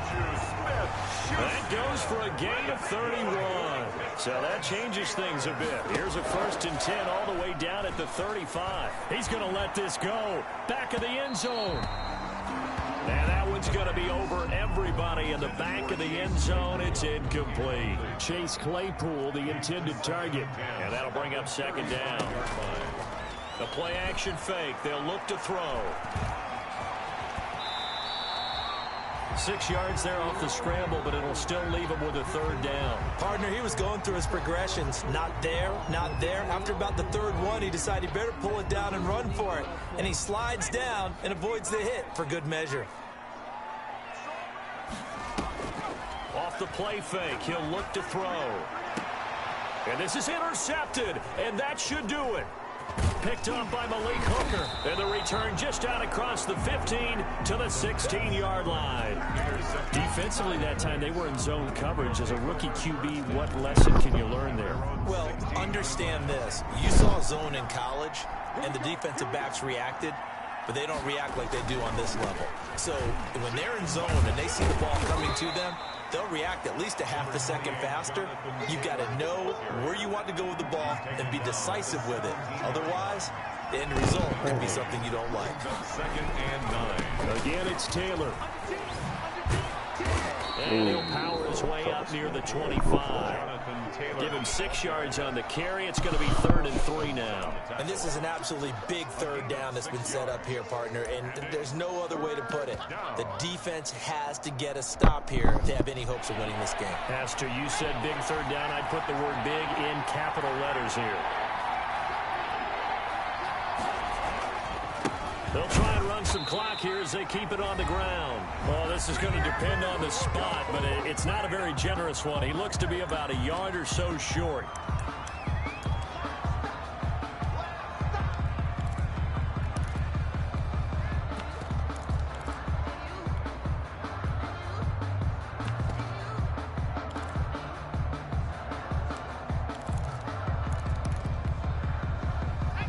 That goes for a gain of 31. So that changes things a bit. Here's a 1st and 10 all the way down at the 35. He's going to let this go. Back of the end zone. And that one's going to be over everybody in the back of the end zone. It's incomplete. Chase Claypool, the intended target. And that'll bring up 2nd down. The play action fake. They'll look to throw. 6 yards there off the scramble, but it'll still leave him with a 3rd down. Partner, he was going through his progressions. Not there, not there. After about the 3rd one, he decided he better pull it down and run for it. And he slides down and avoids the hit for good measure. Off the play fake, he'll look to throw. And this is intercepted, and that should do it. Picked up by Malik Hooker. And the return just out across the 15 to the 16-yard line. Defensively that time, they were in zone coverage. As a rookie QB, what lesson can you learn there? Well, understand this. You saw zone in college, and the defensive backs reacted, but they don't react like they do on this level. So when they're in zone and they see the ball coming to them, they'll react at least a half a second faster. You've got to know where you want to go with the ball and be decisive with it. Otherwise, the end result could be something you don't like. 2nd and 9. Again, it's Taylor. And he'll power his way up near the 25. Give him 6 yards on the carry. It's going to be 3rd and 3 now. And this is an absolutely big 3rd down that's been set up here, partner, and there's no other way to put it. The defense has to get a stop here to have any hopes of winning this game. Pastor, you said big 3rd down. I'd put the word big in capital letters here. They'll try and run some clock here as they keep it on the ground. Well, this is going to depend on the spot, but it's not a very generous one. He looks to be about a yard or so short.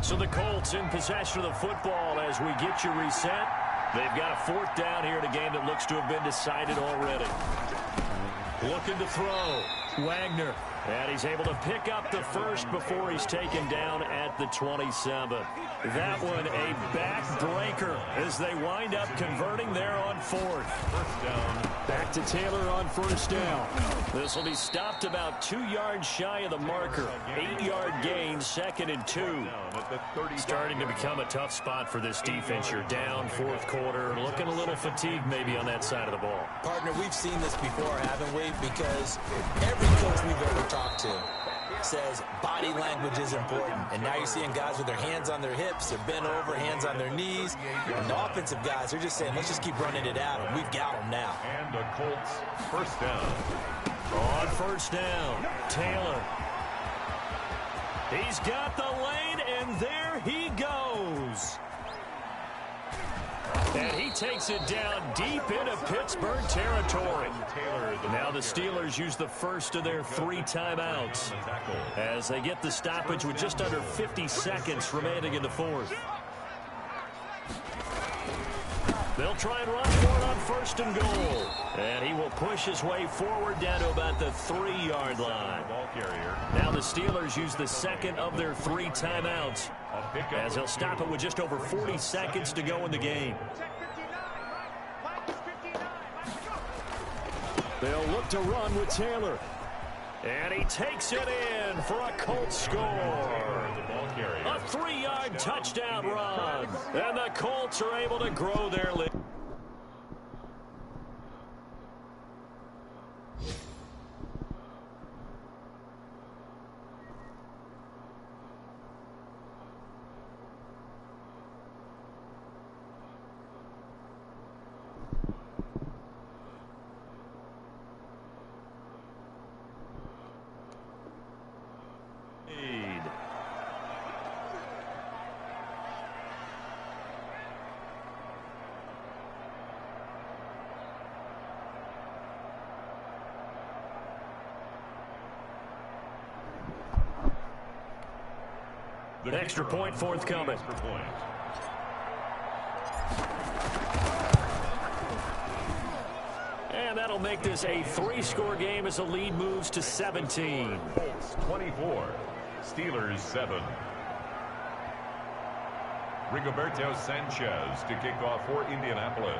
So the Colts in possession of the football as we get you reset. They've got a 4th down here in a game that looks to have been decided already. Looking to throw. Wagner. And he's able to pick up the 1st before he's taken down at the 27. That one a backbreaker as they wind up converting there on 4th. 1st down. Back to Taylor on 1st down. This will be stopped about 2 yards shy of the marker. 8-yard gain, 2nd and 2. Starting to become a tough spot for this defense. You're down 4th quarter, looking a little fatigued maybe on that side of the ball. Partner, we've seen this before, haven't we? Because every coach we've ever talked to says body language is important. And now you're seeing guys with their hands on their hips, they're bent over, hands on their knees. And the offensive guys are just saying, let's just keep running it out, and we've got them now. And the Colts 1st down. On 1st down, Taylor. He's got the lane, and there he goes. And he takes it down deep into Pittsburgh territory. Now the Steelers use the 1st of their 3 timeouts as they get the stoppage with just under 50 seconds remaining in the 4th. They'll try and run for it on 1st and goal. And he will push his way forward down to about the 3-yard line. Now the Steelers use the 2nd of their 3 timeouts as they'll stop it with just over 40 seconds to go in the game. They'll look to run with Taylor. And he takes it in for a Colts score. A 3-yard touchdown run. And the Colts are able to grow their lead. Extra point forthcoming. And that'll make this a 3-score game as the lead moves to 17. Colts 24, Steelers 7. Rigoberto Sanchez to kick off for Indianapolis.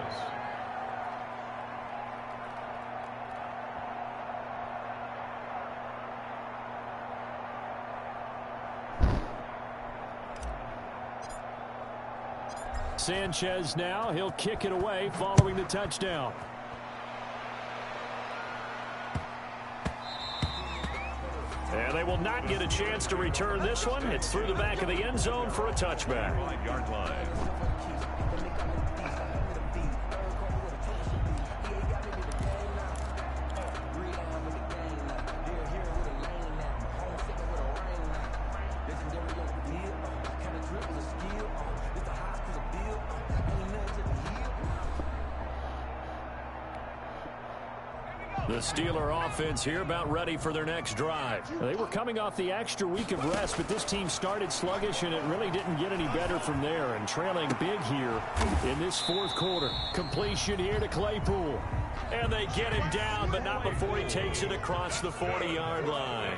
Sanchez now, he'll kick it away following the touchdown. And they will not get a chance to return this one. It's through the back of the end zone for a touchback. 5-yard line. The Steeler offense here about ready for their next drive. They were coming off the extra week of rest, but this team started sluggish, and it really didn't get any better from there. And trailing big here in this 4th quarter. Completion here to Claypool. And they get him down, but not before he takes it across the 40-yard line.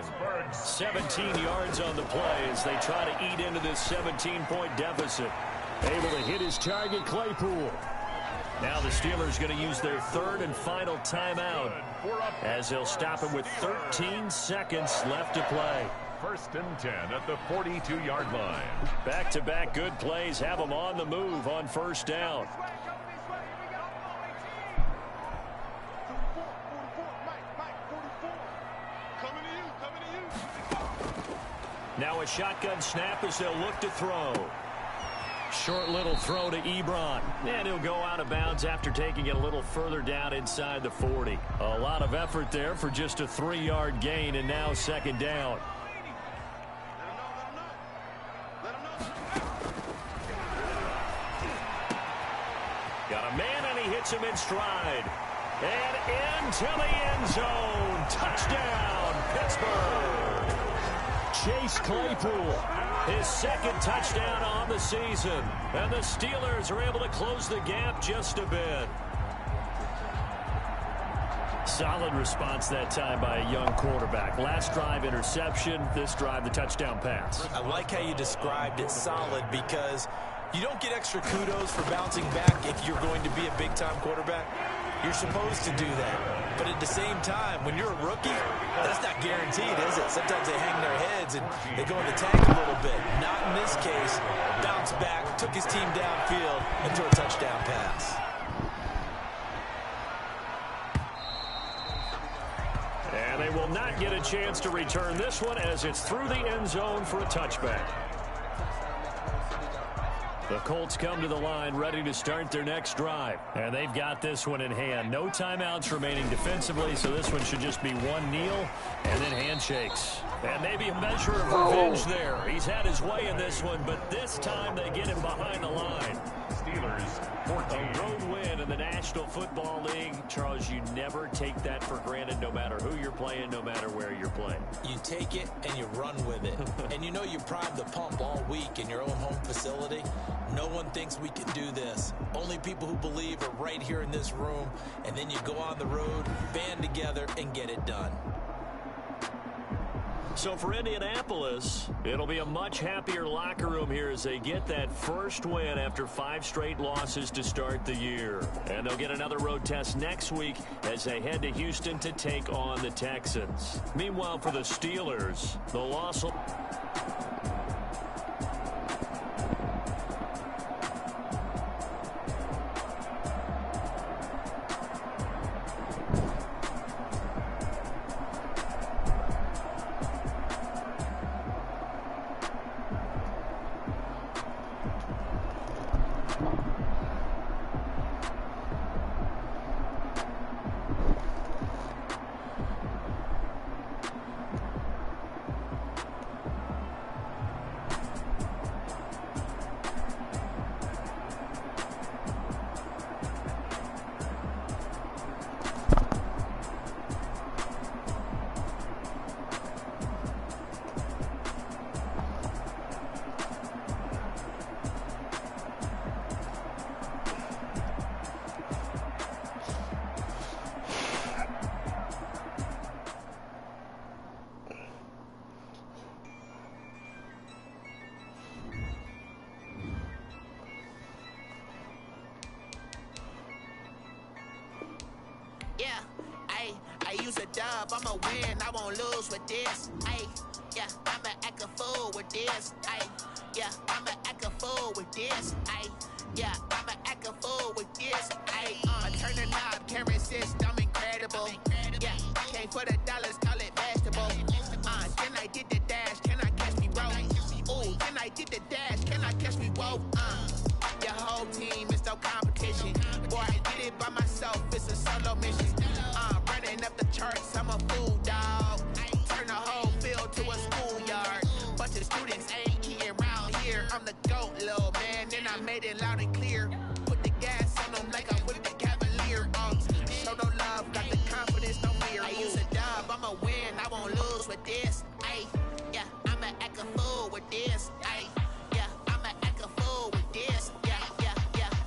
17 yards on the play as they try to eat into this 17-point deficit. Able to hit his target, Claypool. Now the Steelers going to use their 3rd and final timeout as they'll stop him with 13 seconds left to play. 1st and 10 at the 42-yard line. Back-to-back good plays have them on the move on 1st down. Now a shotgun snap as they'll look to throw. Short little throw to Ebron. And he'll go out of bounds after taking it a little further down inside the 40. A lot of effort there for just a 3-yard gain, and now 2nd down. Got a man, and he hits him in stride. And into the end zone. Touchdown, Pittsburgh. Chase Claypool. His 2nd touchdown on the season. And the Steelers are able to close the gap just a bit. Solid response that time by a young quarterback. Last drive, interception. This drive, the touchdown pass. I like how you described it, solid, because you don't get extra kudos for bouncing back if you're going to be a big-time quarterback. You're supposed to do that. But at the same time, when you're a rookie, that's not guaranteed, is it? Sometimes they hang their heads and they go in the tank a little bit. Not in this case. Bounced back, took his team downfield, and threw a touchdown pass. And they will not get a chance to return this one as it's through the end zone for a touchback. The Colts come to the line ready to start their next drive. And they've got this one in hand. No timeouts remaining defensively, so this one should just be one kneel and then handshakes. And maybe a measure of revenge there. He's had his way in this one, but this time they get him behind the line. Steelers 14. A road win in the National Football League. Charles, you never take that for granted no matter who you're playing, no matter where you're playing. You take it and you run with it. And you know you primed the pump all week in your own home facility. No one thinks we can do this. Only people who believe are right here in this room. And then you go on the road, band together, and get it done. So for Indianapolis, it'll be a much happier locker room here as they get that first win after 5 straight losses to start the year. And they'll get another road test next week as they head to Houston to take on the Texans. Meanwhile, for the Steelers, the loss will... Yeah, I use a dub, I'ma win, I won't lose with this. Yeah, I'ma act a fool with this. Yeah, I'ma act a fool with this. Yeah, I'ma act a fool with this. I turn the knob, can't resist, I'm incredible. Yeah, came for the dollars, call it vegetable. Then I did the dash, can I catch me roll? Ooh, then I did the dash, can I catch me roll? Your whole team is no competition. Boy, I did it by myself, it's a solo mission. Running up the charts, I'm a fool, dog. Turn the whole field to a schoolyard. Bunch of students ain't eating around here. I'm the GOAT, little man, and I made it loud and clear. Put the gas on them like I'm with the Cavalier. Show no love, got the confidence, no fear. I use a dub, I'ma win, I won't lose with this. Yeah, I'ma act a fool with this. Yeah, I'ma act a fool with this. Yeah,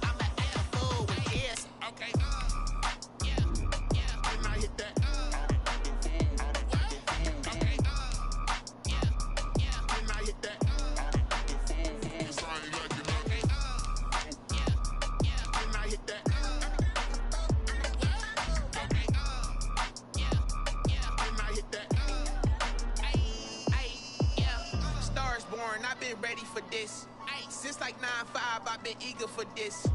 I'ma act a fool with this. Okay. I've been ready for this. Since like 9-5, I've been eager for this.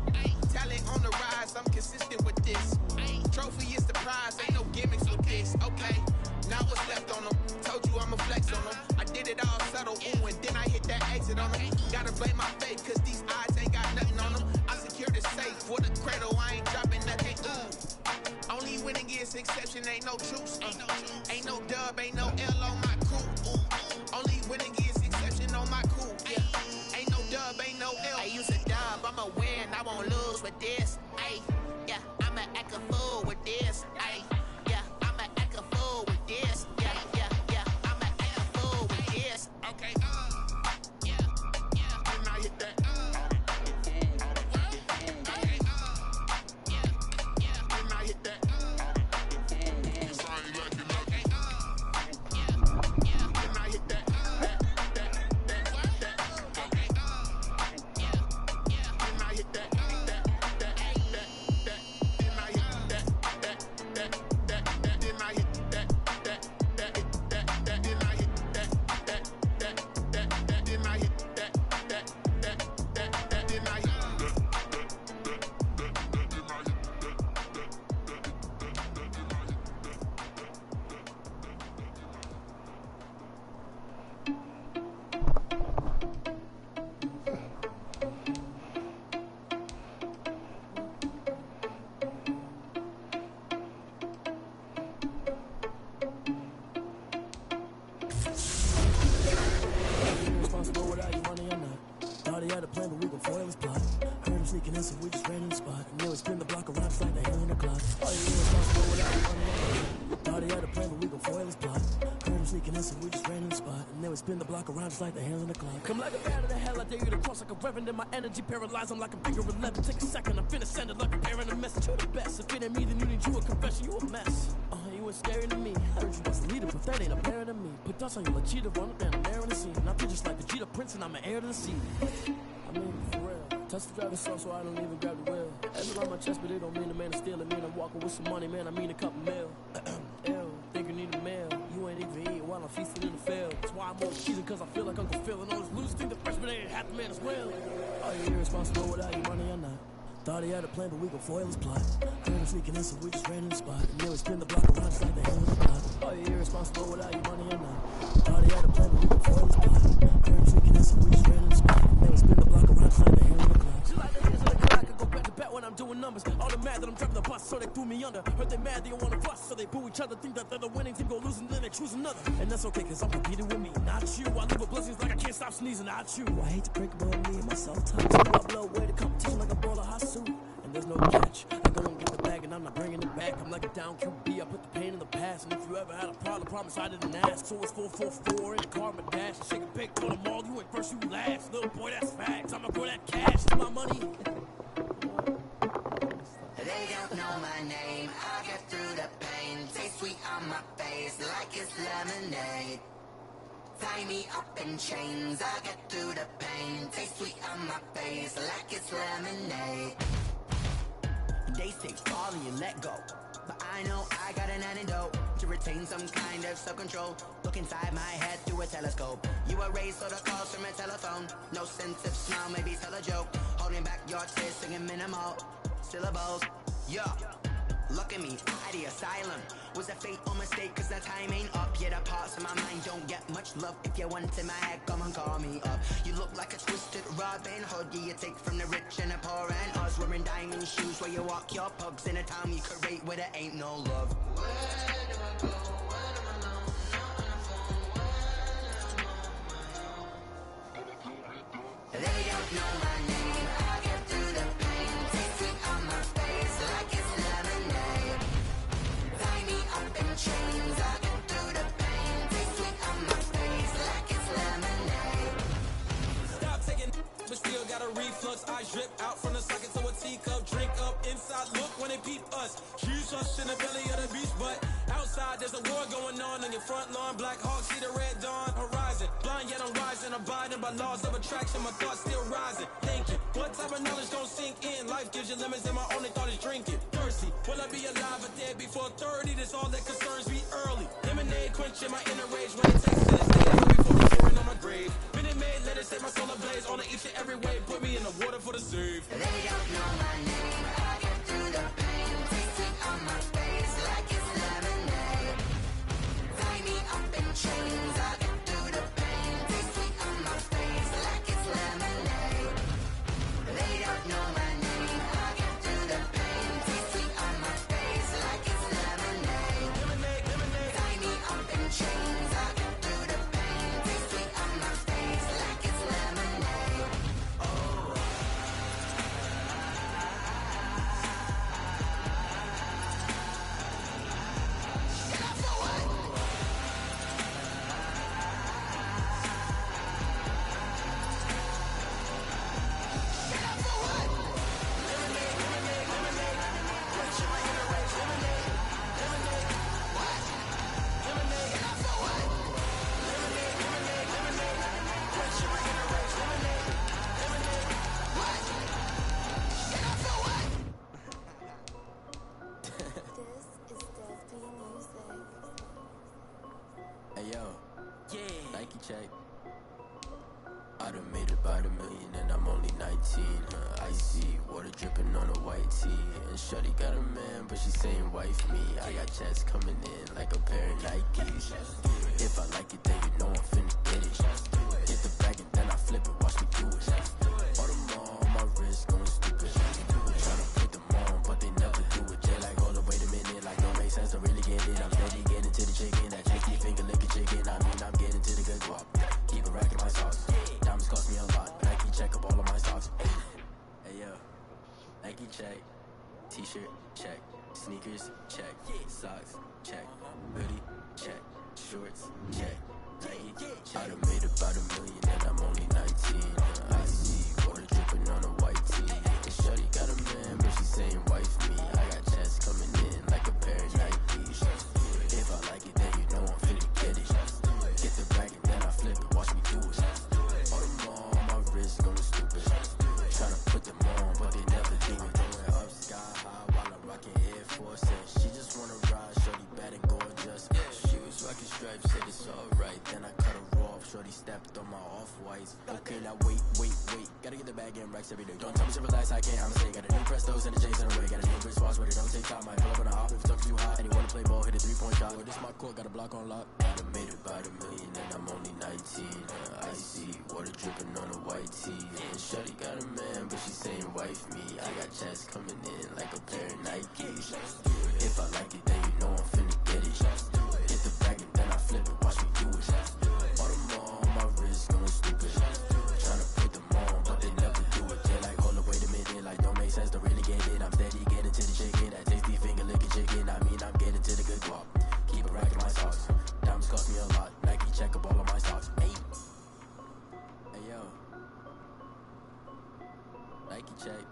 Talent on the rise, I'm consistent with this. Trophy is the prize, ain't no gimmicks with this. Okay, now what's left on them? Told you I'ma flex on them. I did it all subtle, ooh, and then I hit that exit on them. Gotta blame my faith, cause these odds ain't got nothing on them. I secured the safe for the cradle, I ain't dropping nothing, ooh. Only winning is exception, ain't no truce. Ain't no dub, ain't no L on my crew. Only winning is exception on my crew. Yeah, ain't no dub, ain't no L. I use a dub, I'ma win, I won't lose with this. Yeah, I'ma act a fool with this. Yeah, I'ma act a fool with this. Yeah, I'ma act a fool with this. Okay. Yeah, and I hit that. Okay. Yeah, and I hit that. sneaking in, so we just ran in the spot. And they would spin the block around just like the hell in the clock. All you irresponsible without money. Thought he had a plan, but we gon' foil his plot. Heard him sneaking in, so we just ran in the spot. And they would spin the block around just like the hell in the clock. Come like a bat of the hell, I dare you to cross like a reverend. In my energy paralyzed, I'm like a figure 11. Take a second, I'm finna send it like a parent a message. You're the best. If it ain't me, then you need you a confession. You a mess. You it's scary to me. I heard you was a leader, but that ain't apparent to me. Put dust on you like cheetah, run up down and there in the scene. I feel just like the Jeter Prince and I'm an heir to the sea. I mean, for real. Touch the driver's soft so I don't even grab the wheel. That's on my chest, but it don't mean a man to steal it. Mean I'm walking with some money, man, I mean a couple mil. Ew, think you need a meal. You ain't even eating while I'm feasting in the field. That's why I'm always cheating, cause I feel like Uncle Phil. And all this loose thing, the freshman ain't half the man as well. Are you irresponsible without your money or not? Thought he had a plan, but we gon' foil his plot. Heard him sneaking in, so we just ran in the spot. And then we spin the block around just like the hell in the block. Are you irresponsible without your money or not? Thought he had a plan, but we gon' foil his plot. Heard him sneaking in, so we just ran in the spot. And then we spin the block around just like the hell in the clock. Just like the hands of the clock, I go back to back when I'm doing numbers. All the mad that I'm driving the bus, so they threw me under. Heard they mad, they don't wanna bust, so they boo each other. Think that they're the winning team, go losing, then they choose another. And that's okay, cause I'm competing with me, not you. I live with blessings like I can't stop sneezing, not you. I hate to break it, but me and myself time. So I blow away the competition like a ball of hot soup. There's no catch. I go and get the bag and I'm not bringing it back. I'm like a down QB, I put the pain in the past. And if you ever had a problem, promise I didn't ask. So it's 444 in the car, my dash. Shake a big for the mall, you ain't first, you last. Little boy, that's facts. I'ma grow that cash to my money. They don't know my name, I get through the pain. Taste sweet on my face like it's lemonade. Tie me up in chains, I get through the pain. Taste sweet on my face like it's lemonade. They say fall and you let go, but I know I got an antidote to retain some kind of self-control. Look inside my head through a telescope. You erase all the calls from a telephone. No sense of smile, maybe tell a joke. Holding back your tears, singing minimal syllables. Yo, look at me, out the asylum. Was a fate or mistake, cause the time ain't up. Yet the parts of my mind don't get much love. If you want in my head, come and call me up. You look like a twisted Robin Hood. Yeah, you take from the rich and the poor and us. Wearing diamond shoes where you walk your pugs in a town you create where there ain't no love. Where do I go? When I'm alone, not on the phone, They don't know my name, I get through the pain. Taste sweet on my face like it's lemonade. Tie me up in chains, I get through the pain. Taste sweet on my face like it's lemonade. Stop taking, but still got a reflux. I drip out from the socket to a teacup. Drink up inside, look when they peep us. Huge us in the belly of the beast, but outside there's a war going on your front lawn. Black Hawk, see the red dawn horizon. Blind yet I'm rising, abiding by laws of attraction. My thoughts still rising, thinking, what type of knowledge gon' sink in? Life gives you limits and my only thought is drinking. Thirsty, will I be alive or dead before 30? That's all that concerns me early. Lemonade quenching my inner rage when it takes to this day. Before the pouring on my grave. Minute Maid, let it set my soul ablaze. On each and every way, put me in the water for the save. They don't know my name, I get through the pain. Taste sweet on my face like it's lemonade. Tie me up in chains, I get through the pain. Taste sweet on my face like it's lemonade. They don't know my name, I get through the pain. Taste sweet on my face like it's lemonade. Tie me up in chains, I get through the pain. Taste sweet on my face like it's lemonade. Oh. Hey yo, yeah. Nike check. I done made about $1 million and I'm only 19. Icy water dripping on a white tee. And shorty got a man, but she saying wife me. I got checks coming in like a pair of Nikes. If I like it, then you know I'm finna get it. Get the bag and then I flip it, watch me do it. All them on my wrist going stupid. Tryna put them on, but they never do it. They like, hold up, wait a minute, like don't make sense, I really get it. I'm steady getting to the chicken, that chicky finger licking chicken. I mean, I'm getting to the good guap. Keep it racking my socks. Diamonds cost me a lot. Nike check up all of my socks. Hey yo, Nike check. T-shirt check. Sneakers check. Socks check. Hoodie check. Shorts check. Nike. I done made about $1 million and I'm only 19. I see water dripping on a white tee. And shorty got a man, but she saying wife me. I got checks coming in like a pair of Nikes. right, then I cut her off. Shorty stepped on my off-whites. Okay, now wait. Gotta get the bag and racks every day. Don't tell me to relax, I can't, I'm say. Got a new Prestos and the J's in the way. Got a new Bridge Swash, but it don't take time. Might pull up on a hop if it's talking too hot. And you wanna play ball, hit a 3-point shot. Well, this my court, got a block on lock. I done made it by the million and I'm only 19. Icy, water dripping on a white tee. And Shorty got a man, but she saying wife me. I got checks coming in like a pair of Nikes. If I like it, then you know I'm finna get it. Hit the bag and then I flip it, watch me do it. All the more on my wrist, going stupid. Tryna put them on, but they never do it. They're like, hold up, wait a minute, like don't make sense to really get it. I'm steady getting to the chicken, that tasty finger licking chicken. I mean, I'm getting to the good guap. Keep it racking my socks. Diamonds cost me a lot. Nike check up all of my stocks. Hey yo, Nike check.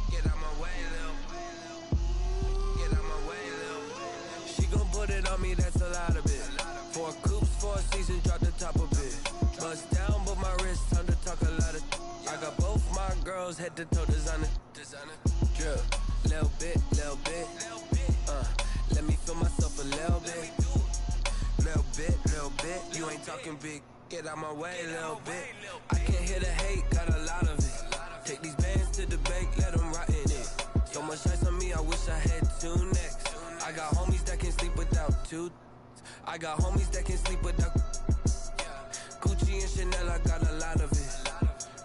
Get out my way, Lil. Get out my way, Lil. She gon' put it on me, that's a lot of it. 4 coops, 4 seasons, drop the top of it. Bust down, but my wrist, time to talk a lot of. I got both my girls head to toe designer. Drip, little bit. Let me feel myself a little bit. Little bit. You ain't talking big. Get out my way, little bit. I can't hear the hate, got a lot of it. Take these bands to the bank, let them rot in it. So much ice on me, I wish I had 2 necks. I got homies that can sleep without 2. I got homies that can sleep without Gucci and Chanel, I got a lot of it.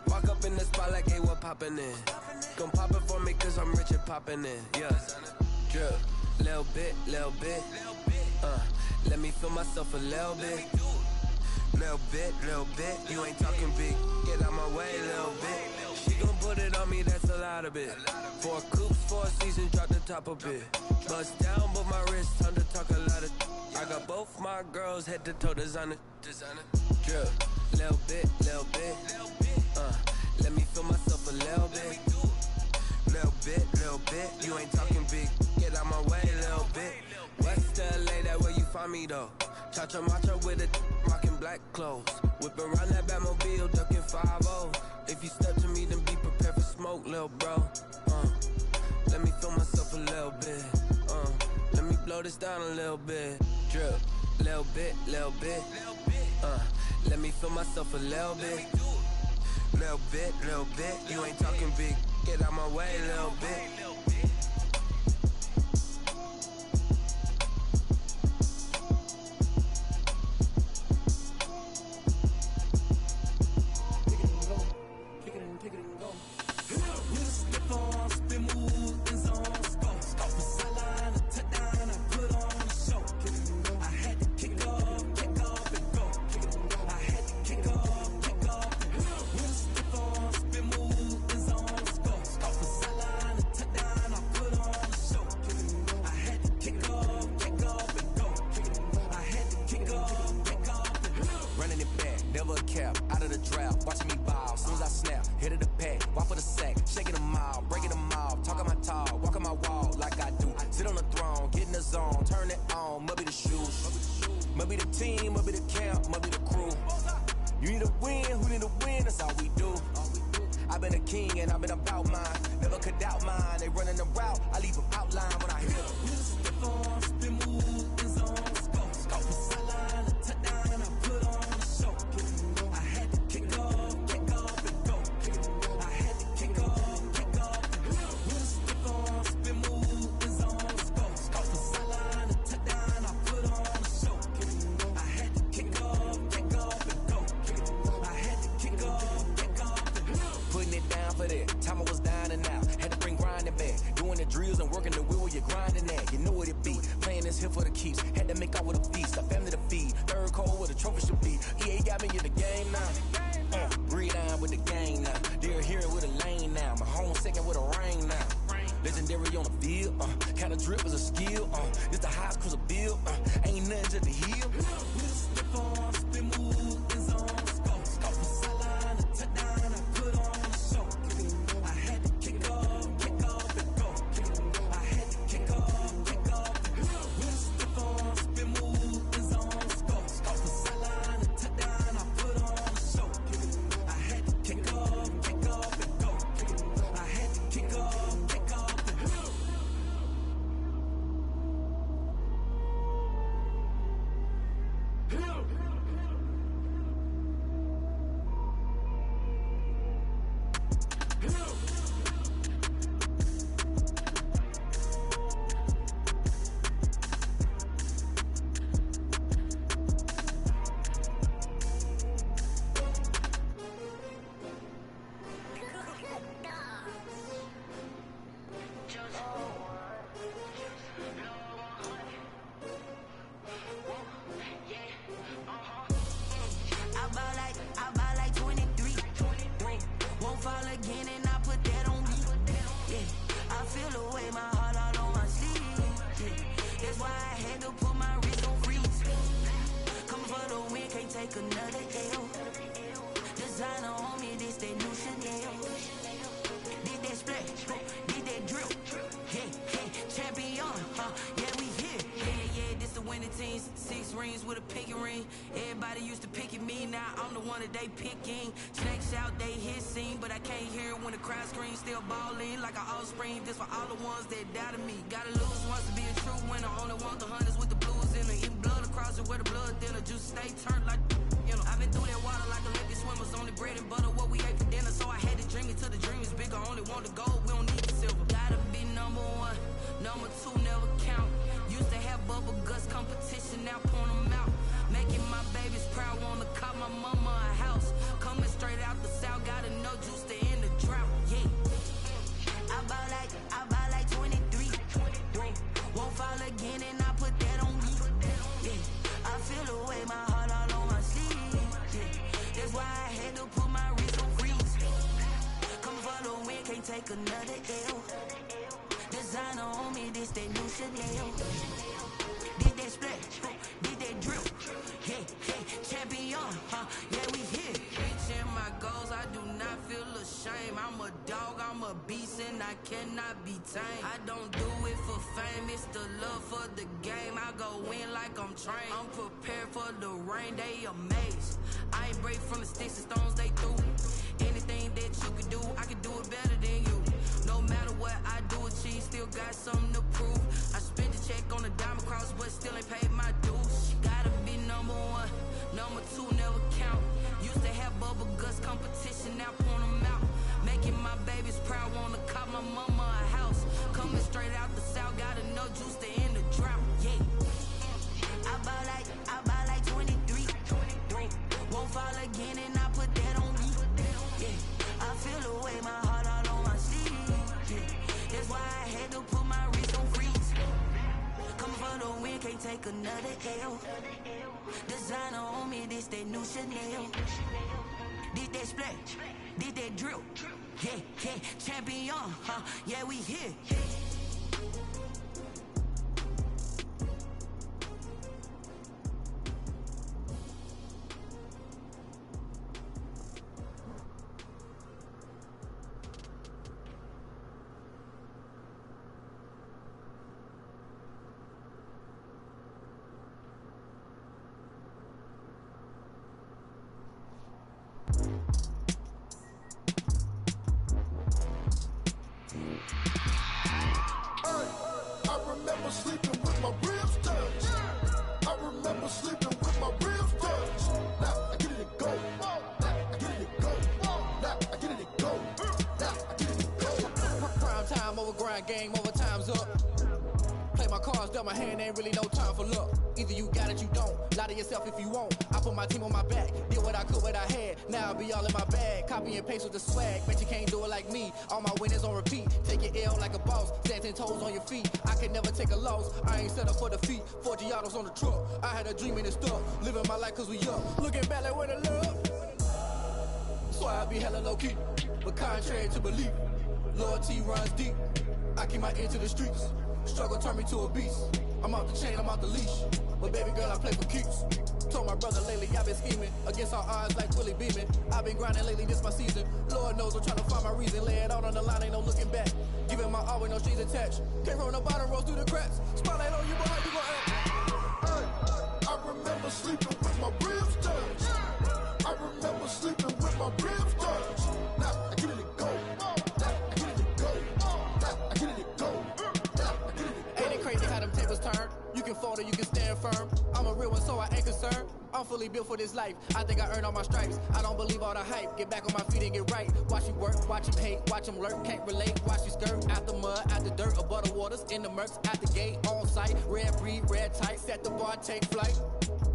Walk up in the spot like, hey, what poppin' in? Gon' pop it for me cause I'm rich and poppin' in. Yeah, drip, little bit. Let me feel myself a little bit. Little bit. You ain't talking big. Get out my way, little bit. She gon' put it on me, that's a lot of it. 4 coops, 4 seasons, drop the top of it. Bust down, but my wrist, time to talk a lot of. I got both my girls head to toe designer. Drip, little bit. Let me feel myself a little bit. Little bit. You ain't talking big. Get out my way, little bit. West LA, that where you find me though. Cha-cha matcha with it, rockin' black clothes. Whip around that Batmobile, ducking 5-0. If you step to me, then be prepared for smoke, lil' bro. Let me feel myself a little bit. Let me blow this down a little bit. Drip, little bit. Let me feel myself a little bit. Little bit. You ain't talking big. Get out my way, little bit. take another L. Designer on me, this that new Chanel. Did that splash, did that drill. Champion, yeah, we here. Yeah, this the winning team. 6 rings with a pinky ring. Everybody used to pick at me, now I'm the one that they picking. Snakes out, they hit scene, but I can't hear it when the crowd screams. Still balling like an offspring. This for all the ones that doubted me. Gotta lose once to be a true winner. Only want the hunters with the blues in it. Even blood across it where the blood thinner. Juice stay turned like, you know. I've been through that water like Olympic swimmers. Only bread and butter, what we ate for dinner. So I had to dream it till the dream is bigger. Only want the gold, we don't need the silver. Gotta be number 1. Number 2 never count. Used to have bubble guts competition, now point them out. Making my babies proud, wanna cop my mama a house. Coming straight out the south, gotta know juice to end the drought. Yeah. I buy like 23. Won't fall again and I put that on me. Yeah. I feel the way, my heart all on my sleeve. Yeah. That's why I had to put my wrist on freeze. Come for the win, can't take another L. Designer on me, this that new Chanel. Did that splash, did that drill. Champion, yeah, we here. Reaching my goals, I do not feel ashamed. I'm a dog, I'm a beast, and I cannot be tamed. I don't do it for fame, it's the love for the game. I go in like I'm trained. I'm prepared for the rain, they amazed. I ain't break from the sticks and stones they threw. Anything that you could do, I could do it better than you. No matter what I do, achieve, still got something to prove. I spent the check on the diamond cross, but still ain't paid my dues. Gotta be number 1, number 2 never count. Used to have bubble guts competition, now point them out. Making my babies proud, wanna cop my mama a house. Coming straight out the south, gotta know juice to end the drought. Yeah. I buy like 23. Won't fall again and I put that on me. Yeah. I feel the way, my heart all on my sleeve. That's why I had to put my wrist on freeze. Come for the win, can't take another L. Designer on me, this that new Chanel. Did that splash, did that drill. Champion, yeah, we here. Game over, time's up. Play my cards, dealt my hand, ain't really no time for luck. Either you got it, you don't. Lie to yourself if you won't. I put my team on my back, did what I could, what I had. Now I'll be all in my bag, copy and paste with the swag. Bet you can't do it like me. All my winners on repeat. Take your L like a boss, stand 10 toes on your feet. I can never take a loss, I ain't set up for defeat. 4 Giottos on the truck, I had a dream and it stuck. Living my life cause we up, looking back like where the love. So I be hella low key, but contrary to belief, loyalty runs deep. I keep my ear to the streets. Struggle turned me to a beast. I'm out the chain, I'm out the leash. But baby girl, I play for keeps. Told my brother lately, I've been scheming against all odds like Willie Beeman. I've been grinding lately, this my season. Lord knows I'm trying to find my reason. Lay it out on the line, ain't no looking back. Giving my all with no strings attached. Can't roll no bottom, roll through the cracks. Spotlight on you, but how you gon' act? I remember sleeping with my ribs touched. I remember sleeping with my ribs touched. Now I get it to go. You can fold or you can stand firm. I'm a real one, so I ain't concerned. I'm fully built for this life. I think I earned all my stripes. I don't believe all the hype. Get back on my feet and get right. Watch you work, watch him hate, watch him lurk. Can't relate, watch you skirt. Out the mud, out the dirt, above the waters, in the murks, out the gate, on site. Red breed, red tight, set the bar, take flight.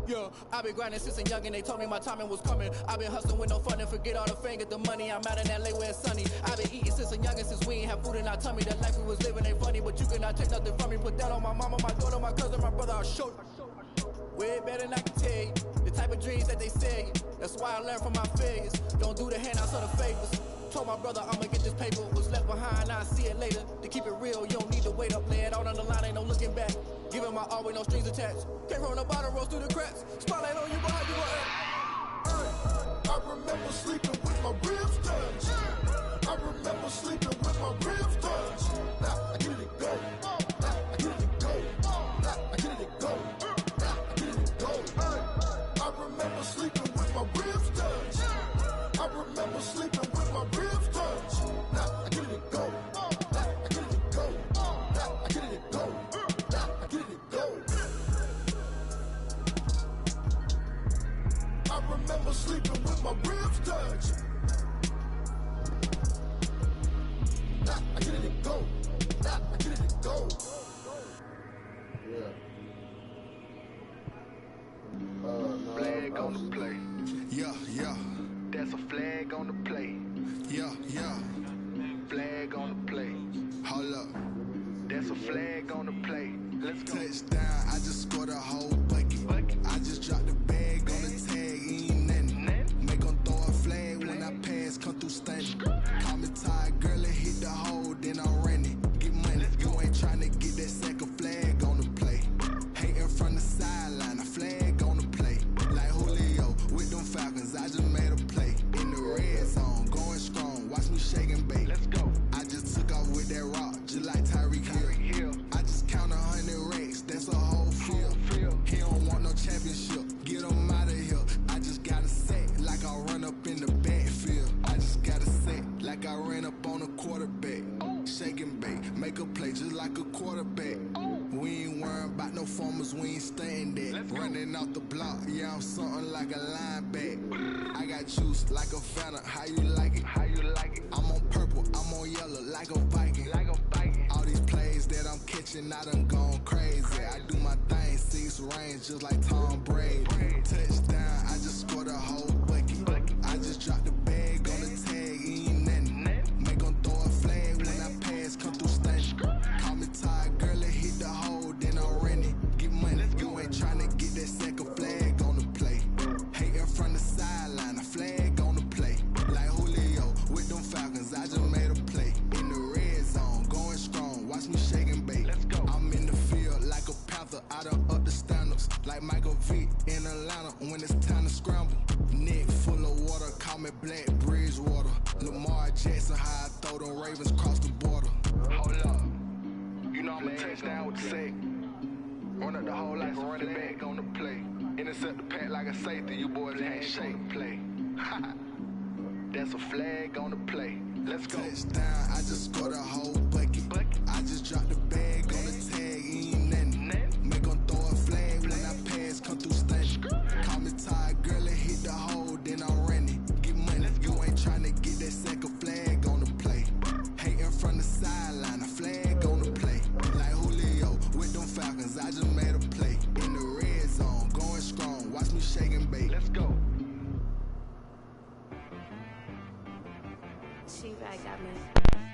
Yeah, I've been grinding since a young and they told me my timing was coming. I've been hustling with no fun and forget all the fame, get the money. I'm out in LA where it's sunny. I've been eating since a young and since we ain't have food in our tummy. That life we was living ain't funny, but you cannot take nothing from me. Put that on my mama, my daughter, my cousin, my brother, I'll show you. Way better than I can tell you. The type of dreams that they say. That's why I learned from my failures. Don't do the handouts or the favors. Told my brother I'ma get this paper. Was left behind, I'll see it later. To keep it real, you don't need to wait up. Lay it out on the line, ain't no looking back. Giving my all with no strings attached. Can't roll no bottom, rolls through the cracks. Spotlight on you, but how you gon' act? sleeping with my ribs touched. I remember sleeping with my ribs touched. Now I get it go. Now I get it go. Now I get it go. Now I get it go. I remember sleeping with my ribs touched. I remember sleeping with my ribs touched. Now I get it go. Now I get it go. Now I get it go. Now I get it go. I remember sleeping with my ribs touched. Now I get it go. Now I get it go. Flag on the play. Yeah, yeah. That's a flag on the play. Yeah, yeah. Flag on the play. Hold up. That's a flag on the play. Let's go. Touchdown. I just scored a whole bucket. I just dropped the bag on the tag. Ain't nothing. Make them throw a flag when I pass. Come through stunning. Call me tired, girl. It hit the hole. Then I'm running. Get money. You ain't trying to get that second flag on the play. Hating from the sideline. A flag on the play. Like Julio with them Falcons. I just made a play. In the red zone. Going strong. Watch me shake and bake. Let's go. I just took off with that rock. Just like Tyreek Hill. I just count 100 racks. That's a whole field. He don't want no championship. Get him out of here. I just got to set like I run up in the backfield. I just got to set like I ran up on a quarterback. Shake and bake. Make a play just like a quarterback. We ain't worrying about no formers. We ain't staying there. Running off the block. Yeah, I'm something like a linebacker. I got juice like a Fanta. How you like it? How you like it? I'm on purple. I'm on yellow like a Viking. Like a Viking. All these plays that I'm catching, I done gone crazy. I do my thing, 6 range just like Tom Brady. Touchdown, I just scored a whole bucket. I just dropped the bag on the tag, ain't nothing. Make them throw a flag when I pass, come through stunning. Call me tired, girl, it hit the hole, then I'm running. Get money, you ain't trying to get that second flag on the play. Hating from the sideline, a flag on the play. Like Julio with them Falcons, I just made a play. In the red zone, going strong, watch me shake and bake. Let's go. I'm in the field like a Panther, I done up the standards. Like Michael Vick in Atlanta when it's time to scramble. Neck full of water, call me Black Bridgewater. Lamar Jackson, how I throw them Ravens cross the border. Hold up, you know I'm a touchdown with the sack. Run up the hole like a running back on the play. Intercept the pack like a safety, you boys ain't shake play. That's a flag on the play. Let's go. Touchdown, I just scored a whole bucket. I just dropped the bag on the tag, ain't nothing. Make them throw a flag when I pass, come through stunning. Call me tired, girl, it hit the hole, then I'm running. Get money, you ain't trying to get that second flag on the play. Hating from the sideline, a flag on the play. Like Julio with them Falcons, I just made a play. In the red zone, going strong, watch me shake and bake. Let's go. She right got me.